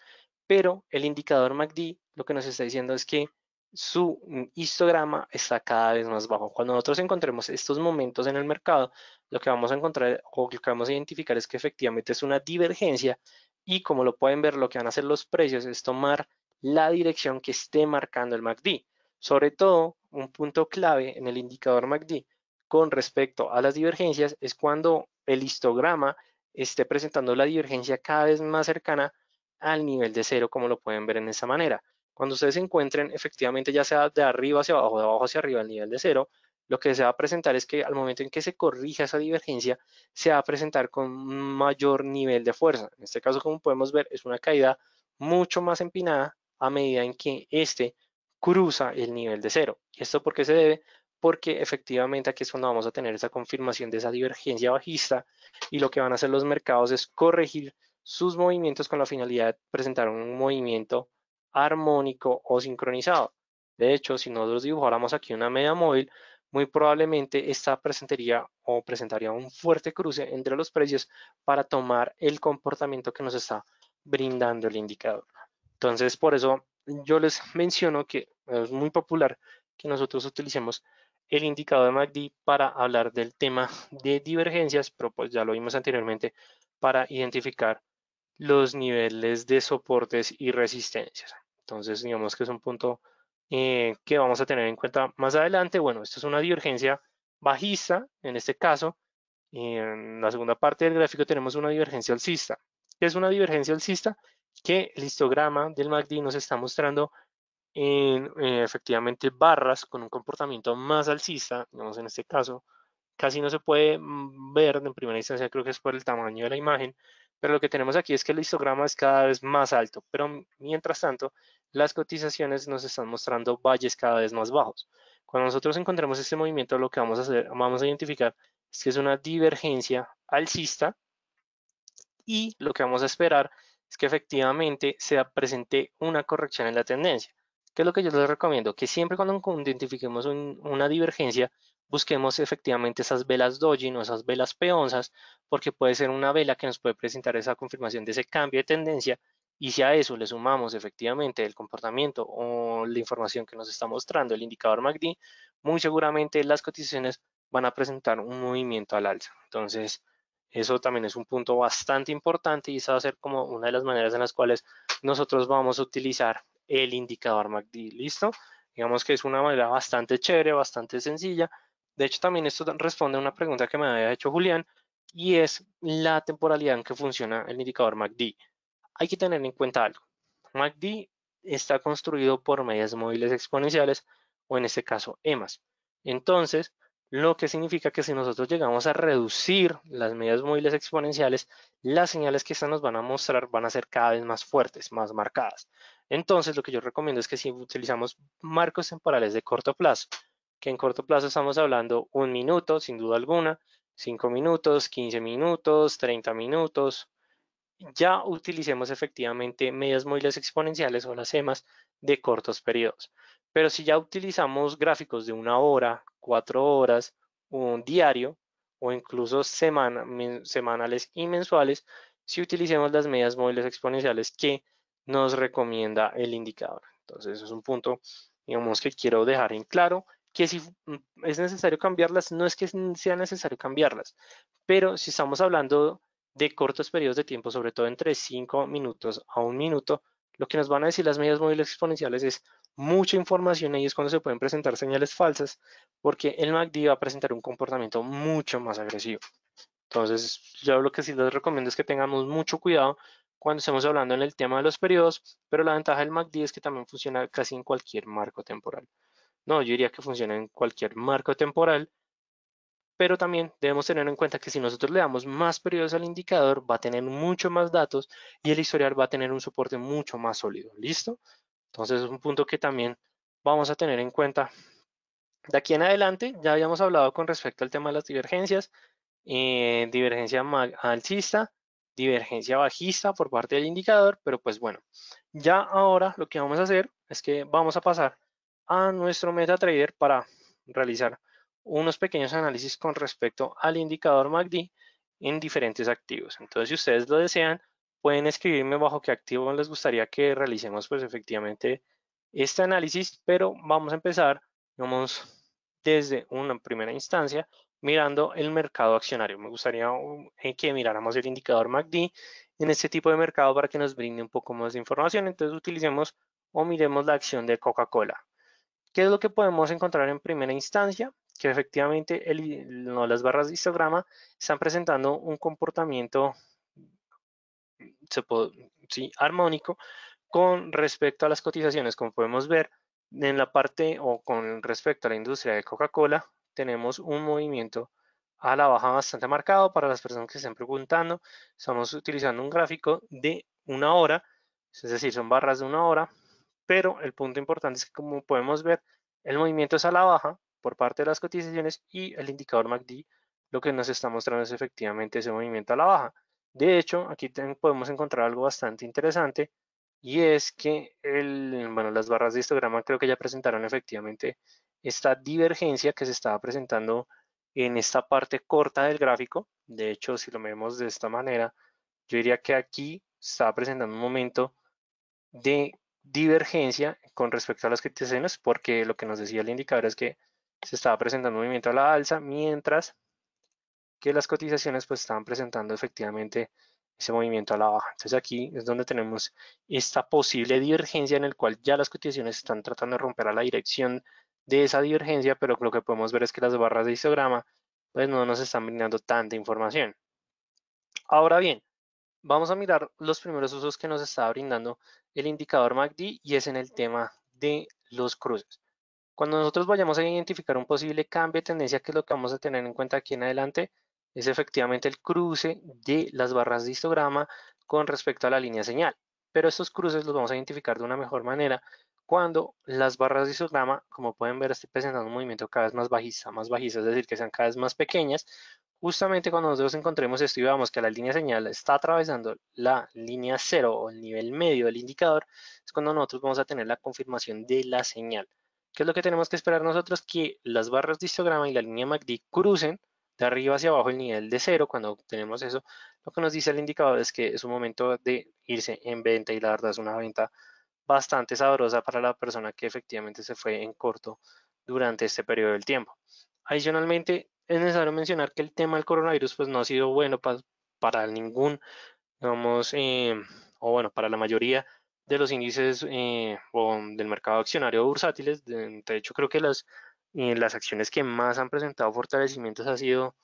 pero el indicador MACD lo que nos está diciendo es que su histograma está cada vez más bajo. Cuando nosotros encontremos estos momentos en el mercado, lo que vamos a encontrar o lo que vamos a identificar es que efectivamente es una divergencia y como lo pueden ver, lo que van a hacer los precios es tomar la dirección que esté marcando el MACD. Sobre todo, un punto clave en el indicador MACD con respecto a las divergencias es cuando el histograma esté presentando la divergencia cada vez más cercana al nivel de cero, como lo pueden ver en esta manera. Cuando ustedes se encuentren efectivamente ya sea de arriba hacia abajo, de abajo hacia arriba, al nivel de cero, lo que se va a presentar es que al momento en que se corrija esa divergencia, se va a presentar con un mayor nivel de fuerza. En este caso, como podemos ver, es una caída mucho más empinada a medida en que este cruza el nivel de cero. ¿Y esto por qué se debe? Porque efectivamente aquí es cuando vamos a tener esa confirmación de esa divergencia bajista y lo que van a hacer los mercados es corregir sus movimientos con la finalidad de presentar un movimiento armónico o sincronizado. De hecho, si nosotros dibujáramos aquí una media móvil, muy probablemente esta presentaría o presentaría un fuerte cruce entre los precios para tomar el comportamiento que nos está brindando el indicador. Entonces, por eso yo les menciono que es muy popular que nosotros utilicemos el indicador de MACD para hablar del tema de divergencias, pero pues ya lo vimos anteriormente para identificar los niveles de soportes y resistencias. Entonces, digamos que es un punto que vamos a tener en cuenta más adelante. Bueno, esto es una divergencia bajista, en este caso. En la segunda parte del gráfico tenemos una divergencia alcista. ¿Qué es una divergencia alcista? Que el histograma del MACD nos está mostrando en efectivamente barras con un comportamiento más alcista, digamos en este caso, casi no se puede ver en primera instancia, creo que es por el tamaño de la imagen, pero lo que tenemos aquí es que el histograma es cada vez más alto, pero mientras tanto, las cotizaciones nos están mostrando valles cada vez más bajos. Cuando nosotros encontremos este movimiento, lo que vamos a hacer, vamos a identificar es que es una divergencia alcista y lo que vamos a esperar es que efectivamente se presente una corrección en la tendencia. ¿Qué es lo que yo les recomiendo? Que siempre cuando identifiquemos una divergencia, busquemos efectivamente esas velas doji o esas velas peonzas, porque puede ser una vela que nos puede presentar esa confirmación de ese cambio de tendencia, y si a eso le sumamos efectivamente el comportamiento o la información que nos está mostrando el indicador MACD, muy seguramente las cotizaciones van a presentar un movimiento al alza. Entonces, eso también es un punto bastante importante y esa va a ser como una de las maneras en las cuales nosotros vamos a utilizar el indicador MACD. ¿Listo? Digamos que es una manera bastante chévere, bastante sencilla. De hecho, también esto responde a una pregunta que me había hecho Julián y es la temporalidad en que funciona el indicador MACD. Hay que tener en cuenta algo. MACD está construido por medias móviles exponenciales o en este caso EMAs. Entonces, lo que significa que si nosotros llegamos a reducir las medias móviles exponenciales, las señales que estas nos van a mostrar van a ser cada vez más fuertes, más marcadas. Entonces, lo que yo recomiendo es que si utilizamos marcos temporales de corto plazo, que en corto plazo estamos hablando 1 minuto, sin duda alguna, 5 minutos, 15 minutos, 30 minutos, ya utilicemos efectivamente medias móviles exponenciales o las EMAs de cortos periodos. Pero si ya utilizamos gráficos de 1 hora, 4 horas, un diario o incluso semanales y mensuales, si utilicemos las medias móviles exponenciales que nos recomienda el indicador. Entonces, eso es un punto, digamos, que quiero dejar en claro, que si es necesario cambiarlas, no es que sea necesario cambiarlas, pero si estamos hablando de cortos periodos de tiempo, sobre todo entre 5 minutos a 1 minuto, lo que nos van a decir las medias móviles exponenciales es mucha información, ahí es cuando se pueden presentar señales falsas, porque el MACD va a presentar un comportamiento mucho más agresivo. Entonces, yo lo que sí les recomiendo es que tengamos mucho cuidado cuando estemos hablando en el tema de los periodos, pero la ventaja del MACD es que también funciona casi en cualquier marco temporal. No, yo diría que funciona en cualquier marco temporal, pero también debemos tener en cuenta que si nosotros le damos más periodos al indicador, va a tener mucho más datos y el historial va a tener un soporte mucho más sólido. ¿Listo? Entonces es un punto que también vamos a tener en cuenta. De aquí en adelante, ya habíamos hablado con respecto al tema de las divergencias, divergencia alcista, divergencia bajista por parte del indicador, pero pues bueno, ya ahora lo que vamos a hacer es que vamos a pasar a nuestro MetaTrader para realizar unos pequeños análisis con respecto al indicador MACD en diferentes activos. Entonces, si ustedes lo desean, pueden escribirme bajo qué activo les gustaría que realicemos pues efectivamente este análisis, pero vamos a empezar, digamos, desde una primera instancia mirando el mercado accionario. Me gustaría que miráramos el indicador MACD en este tipo de mercado para que nos brinde un poco más de información. Entonces utilicemos o miremos la acción de Coca-Cola. ¿Qué es lo que podemos encontrar en primera instancia? Que efectivamente las barras de histograma están presentando un comportamiento sí, armónico con respecto a las cotizaciones. Como podemos ver en la parte o con respecto a la industria de Coca-Cola, tenemos un movimiento a la baja bastante marcado. Para las personas que estén preguntando, estamos utilizando un gráfico de 1 hora, es decir, son barras de 1 hora, pero el punto importante es que como podemos ver, el movimiento es a la baja por parte de las cotizaciones y el indicador MACD lo que nos está mostrando es efectivamente ese movimiento a la baja. De hecho, aquí podemos encontrar algo bastante interesante y es que bueno, las barras de histograma creo que ya presentaron efectivamente esta divergencia que se estaba presentando en esta parte corta del gráfico. De hecho, si lo vemos de esta manera, yo diría que aquí está presentando un momento de divergencia con respecto a las cotizaciones, porque lo que nos decía el indicador es que se estaba presentando un movimiento a la alza, mientras que las cotizaciones pues estaban presentando efectivamente ese movimiento a la baja. Entonces aquí es donde tenemos esta posible divergencia en el cual ya las cotizaciones están tratando de romper a la dirección de esa divergencia, pero lo que podemos ver es que las barras de histograma pues no nos están brindando tanta información. Ahora bien, vamos a mirar los primeros usos que nos está brindando el indicador MACD y es en el tema de los cruces. Cuando nosotros vayamos a identificar un posible cambio de tendencia, que es lo que vamos a tener en cuenta aquí en adelante, es efectivamente el cruce de las barras de histograma con respecto a la línea señal. Pero estos cruces los vamos a identificar de una mejor manera cuando las barras de histograma, como pueden ver, estoy presentando un movimiento cada vez más bajista, es decir, que sean cada vez más pequeñas, justamente cuando nosotros encontremos esto y veamos que la línea señal está atravesando la línea cero o el nivel medio del indicador, es cuando nosotros vamos a tener la confirmación de la señal. ¿Qué es lo que tenemos que esperar nosotros? Que las barras de histograma y la línea MACD crucen de arriba hacia abajo el nivel de cero. Cuando tenemos eso, lo que nos dice el indicador es que es un momento de irse en venta y la verdad es una venta bastante sabrosa para la persona que efectivamente se fue en corto durante este periodo del tiempo. Adicionalmente, es necesario mencionar que el tema del coronavirus pues no ha sido bueno para ningún, digamos, o bueno, para la mayoría de los índices o del mercado accionario bursátiles. De hecho, creo que las acciones que más han presentado fortalecimientos ha sido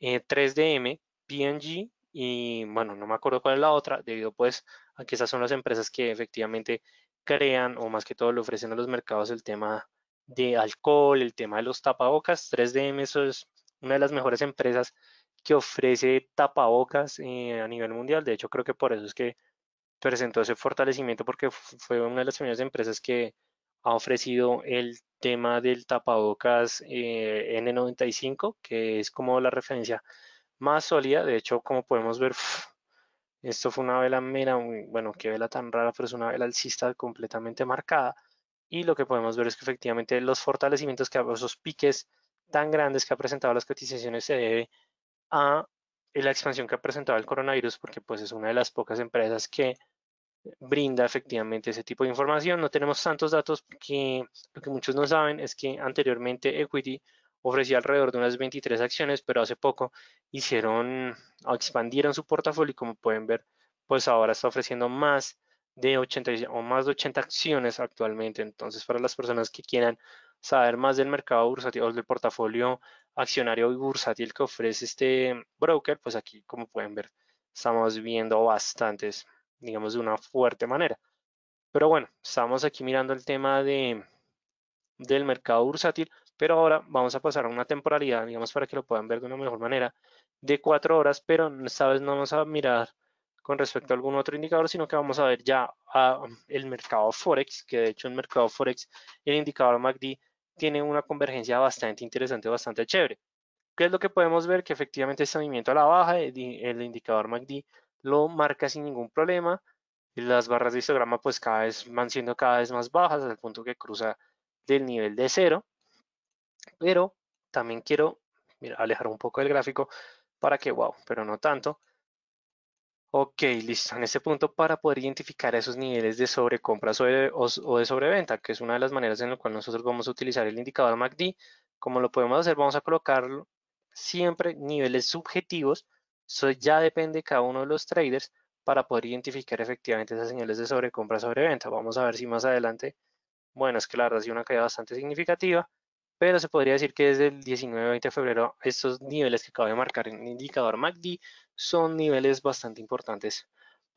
3DM, P&G y bueno, no me acuerdo cuál es la otra, debido pues a que esas son las empresas que efectivamente crean o más que todo le ofrecen a los mercados el tema de alcohol, el tema de los tapabocas. 3DM eso es una de las mejores empresas que ofrece tapabocas a nivel mundial. De hecho, creo que por eso es que presentó ese fortalecimiento porque fue una de las primeras empresas que ha ofrecido el tema del tapabocas N95, que es como la referencia más sólida. De hecho, como podemos ver, esto fue una vela mera, bueno, qué vela tan rara, pero es una vela alcista completamente marcada. Y lo que podemos ver es que efectivamente los fortalecimientos esos piques tan grandes que ha presentado las cotizaciones se debe a la expansión que ha presentado el coronavirus, porque pues es una de las pocas empresas que brinda efectivamente ese tipo de información. No tenemos tantos datos porque lo que muchos no saben es que anteriormente Equity ofrecía alrededor de unas 23 acciones, pero hace poco hicieron o expandieron su portafolio y como pueden ver, pues ahora está ofreciendo más de 80 o más de 80 acciones actualmente. Entonces, para las personas que quieran saber más del mercado bursátil o del portafolio accionario y bursátil que ofrece este broker, pues aquí, como pueden ver, estamos viendo bastantes, digamos, de una fuerte manera. Pero bueno, estamos aquí mirando el tema del mercado bursátil, pero ahora vamos a pasar a una temporalidad, digamos, para que lo puedan ver de una mejor manera, de 4 horas, pero esta vez no vamos a mirar con respecto a algún otro indicador, sino que vamos a ver ya el mercado Forex, que de hecho el mercado Forex, el indicador MACD, tiene una convergencia bastante interesante, bastante chévere. ¿Qué es lo que podemos ver? Que efectivamente este movimiento a la baja, el indicador MACD lo marca sin ningún problema. Y las barras de histograma pues cada vez van siendo cada vez más bajas al punto que cruza del nivel de cero. Pero también quiero mira, alejar un poco el gráfico para que, wow, pero no tanto. Ok, listo. En este punto, para poder identificar esos niveles de sobrecompra o de sobreventa, que es una de las maneras en la cual nosotros vamos a utilizar el indicador MACD, como lo podemos hacer, vamos a colocarlo siempre niveles subjetivos. Eso ya depende de cada uno de los traders para poder identificar efectivamente esas señales de sobrecompra o sobreventa. Vamos a ver si más adelante, bueno, es que la verdad ha sido una caída bastante significativa, pero se podría decir que desde el 19-20 de febrero estos niveles que acabo de marcar en el indicador MACD son niveles bastante importantes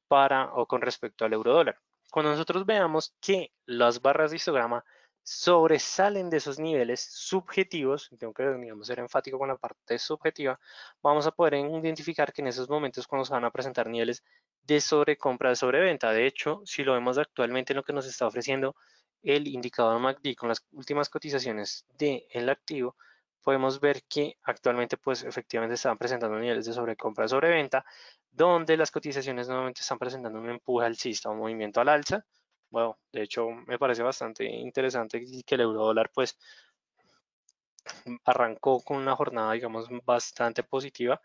para o con respecto al euro dólar. Cuando nosotros veamos que las barras de histograma sobresalen de esos niveles subjetivos, tengo que digamos, ser enfático con la parte subjetiva, vamos a poder identificar que en esos momentos cuando se van a presentar niveles de sobrecompra, de sobreventa. De hecho, si lo vemos actualmente en lo que nos está ofreciendo el indicador MACD con las últimas cotizaciones del activo, podemos ver que actualmente pues efectivamente están presentando niveles de sobrecompra, sobreventa, donde las cotizaciones nuevamente están presentando un empuje alcista, un movimiento al alza. Bueno, de hecho me parece bastante interesante que el euro dólar pues arrancó con una jornada digamos bastante positiva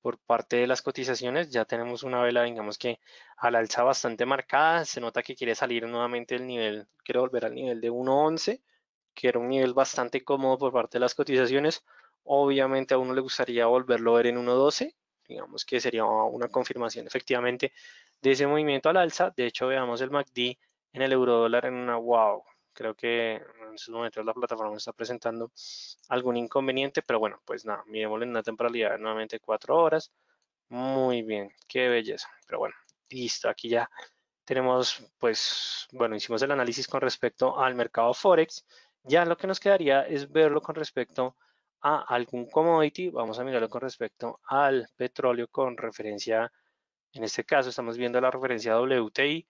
por parte de las cotizaciones. Ya tenemos una vela digamos que al alza bastante marcada, se nota que quiere salir nuevamente del nivel, quiere volver al nivel de 1.11, que era un nivel bastante cómodo por parte de las cotizaciones. Obviamente a uno le gustaría volverlo a ver en 1.12, digamos que sería una confirmación efectivamente de ese movimiento al alza. De hecho, veamos el MACD en el euro dólar en una wow. Creo que en estos momentos la plataforma está presentando algún inconveniente, pero bueno, pues nada, miremoslo en una temporalidad de nuevamente 4 horas. Muy bien, qué belleza. Pero bueno, listo, aquí ya tenemos, pues, bueno, hicimos el análisis con respecto al mercado Forex. Ya lo que nos quedaría es verlo con respecto a algún commodity. Vamos a mirarlo con respecto al petróleo con referencia, en este caso estamos viendo la referencia WTI.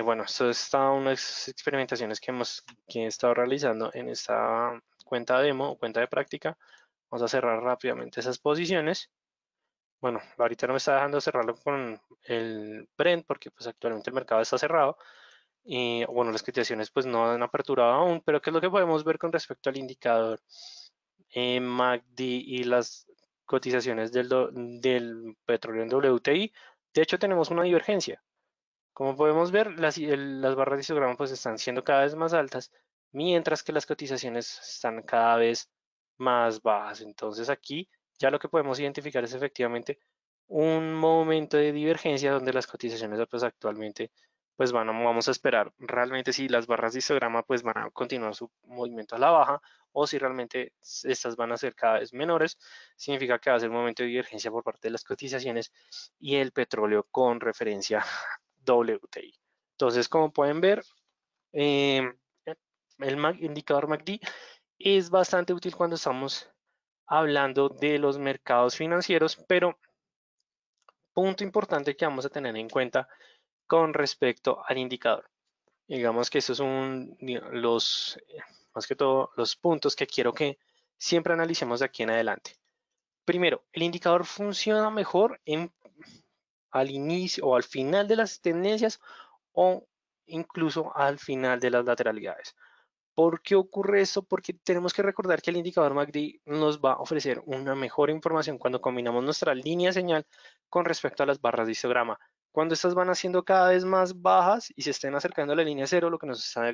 Bueno, esto está unas experimentaciones que he estado realizando en esta cuenta demo o cuenta de práctica. Vamos a cerrar rápidamente esas posiciones. Bueno, ahorita no me está dejando cerrarlo con el Brent porque pues actualmente el mercado está cerrado. Y bueno, las cotizaciones pues no han aperturado aún, pero ¿qué es lo que podemos ver con respecto al indicador MACD y las cotizaciones del petróleo en WTI? De hecho, tenemos una divergencia. Como podemos ver, las barras de histograma pues están siendo cada vez más altas, mientras que las cotizaciones están cada vez más bajas. Entonces aquí ya lo que podemos identificar es efectivamente un momento de divergencia donde las cotizaciones pues actualmente pues vamos a esperar realmente si las barras de histograma pues van a continuar su movimiento a la baja o si realmente estas van a ser cada vez menores, significa que va a ser un momento de divergencia por parte de las cotizaciones y el petróleo con referencia WTI. Entonces, como pueden ver, eh, el indicador MACD es bastante útil cuando estamos hablando de los mercados financieros, pero punto importante que vamos a tener en cuenta con respecto al indicador. Digamos que estos son más que todo, los puntos que quiero que siempre analicemos de aquí en adelante. Primero, el indicador funciona mejor al inicio o al final de las tendencias o incluso al final de las lateralidades. ¿Por qué ocurre esto? Porque tenemos que recordar que el indicador MACD nos va a ofrecer una mejor información cuando combinamos nuestra línea de señal con respecto a las barras de histograma. Cuando estas van haciendo cada vez más bajas y se estén acercando a la línea cero, lo que nos está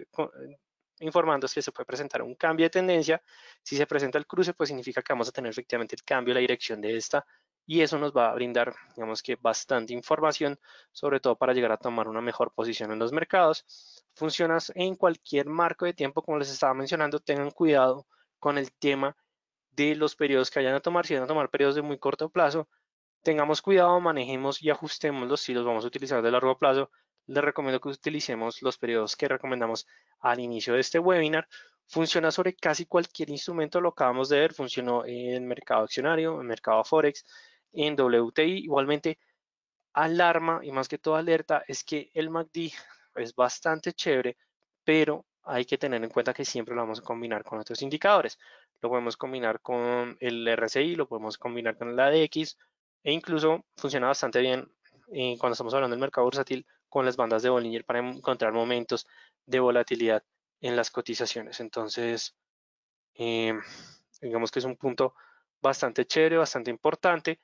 informando es que se puede presentar un cambio de tendencia. Si se presenta el cruce, pues significa que vamos a tener efectivamente el cambio de la dirección de esta y eso nos va a brindar, digamos que bastante información, sobre todo para llegar a tomar una mejor posición en los mercados. Funciona en cualquier marco de tiempo, como les estaba mencionando, tengan cuidado con el tema de los periodos que vayan a tomar, si van a tomar periodos de muy corto plazo, tengamos cuidado, manejemos y ajustémoslos si los vamos a utilizar de largo plazo. Les recomiendo que utilicemos los periodos que recomendamos al inicio de este webinar. Funciona sobre casi cualquier instrumento, lo acabamos de ver, funcionó en mercado accionario, en mercado Forex, en WTI, igualmente alarma y más que todo alerta es que el MACD es bastante chévere, pero hay que tener en cuenta que siempre lo vamos a combinar con otros indicadores. Lo podemos combinar con el RSI, lo podemos combinar con el ADX e incluso funciona bastante bien cuando estamos hablando del mercado bursátil con las bandas de Bollinger para encontrar momentos de volatilidad en las cotizaciones. Entonces, eh, digamos que es un punto bastante chévere, bastante importante.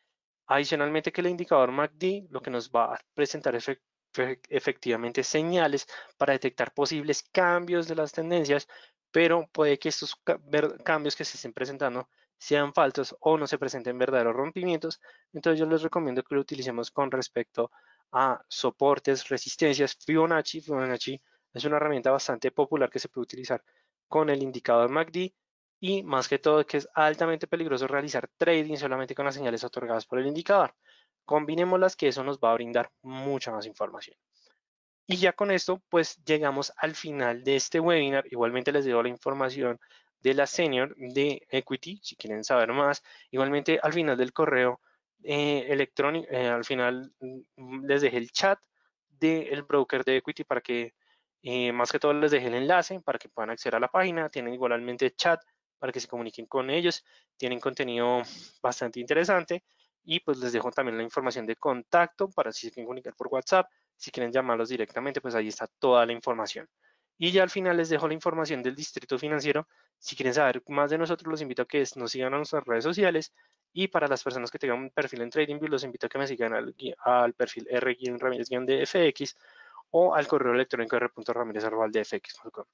Adicionalmente que el indicador MACD lo que nos va a presentar efectivamente señales para detectar posibles cambios de las tendencias, pero puede que estos cambios que se estén presentando sean falsos o no se presenten verdaderos rompimientos. Entonces yo les recomiendo que lo utilicemos con respecto a soportes, resistencias, Fibonacci. Fibonacci es una herramienta bastante popular que se puede utilizar con el indicador MACD y más que todo que es altamente peligroso realizar trading solamente con las señales otorgadas por el indicador. Combinémoslas que eso nos va a brindar mucha más información. Y ya con esto pues llegamos al final de este webinar. Igualmente les dejo la información de la senior de Equity si quieren saber más. Igualmente al final del correo electrónico, al final les dejé el chat del broker de Equity para que más que todo les dejé el enlace para que puedan acceder a la página. Tienen igualmente el chat para que se comuniquen con ellos. Tienen contenido bastante interesante y pues les dejo también la información de contacto para si se quieren comunicar por WhatsApp. Si quieren llamarlos directamente, pues ahí está toda la información. Y ya al final les dejo la información del Distrito Financiero. Si quieren saber más de nosotros, los invito a que nos sigan a nuestras redes sociales. Y para las personas que tengan un perfil en TradingView, los invito a que me sigan al perfil r-ramírez-dfx o al correo electrónico r.ramirez@dfx.com.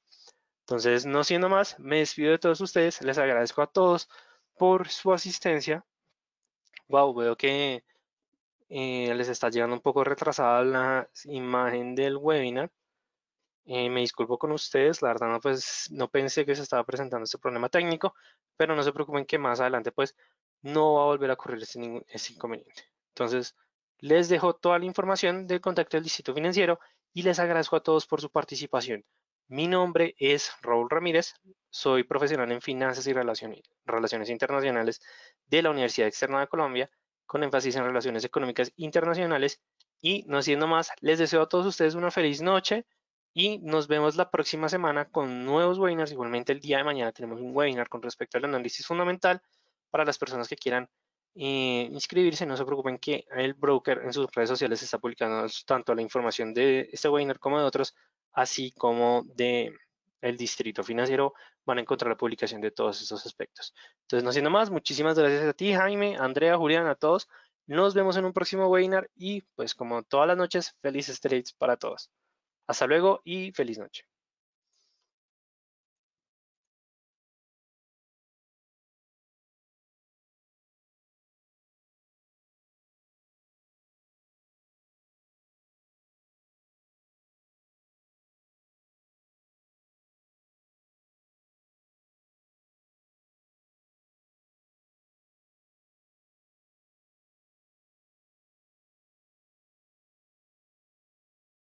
Entonces, no siendo más, me despido de todos ustedes. Les agradezco a todos por su asistencia. Wow, veo que les está llegando un poco retrasada la imagen del webinar. Me disculpo con ustedes, la verdad no, pues, no pensé que se estaba presentando este problema técnico, pero no se preocupen que más adelante pues no va a volver a ocurrir este inconveniente. Entonces, les dejo toda la información del contacto del Distrito Financiero y les agradezco a todos por su participación. Mi nombre es Raúl Ramírez, soy profesional en finanzas y relaciones internacionales de la Universidad Externa de Colombia, con énfasis en relaciones económicas internacionales y no siendo más, les deseo a todos ustedes una feliz noche y nos vemos la próxima semana con nuevos webinars. Igualmente el día de mañana tenemos un webinar con respecto al análisis fundamental para las personas que quieran inscribirse. No se preocupen que el broker en sus redes sociales está publicando tanto la información de este webinar como de otros, así como de el distrito financiero. Van a encontrar la publicación de todos esos aspectos. Entonces, no siendo más, muchísimas gracias a ti, Jaime, Andrea, Julián, a todos. Nos vemos en un próximo webinar y pues como todas las noches, felices trades para todos. Hasta luego y feliz noche.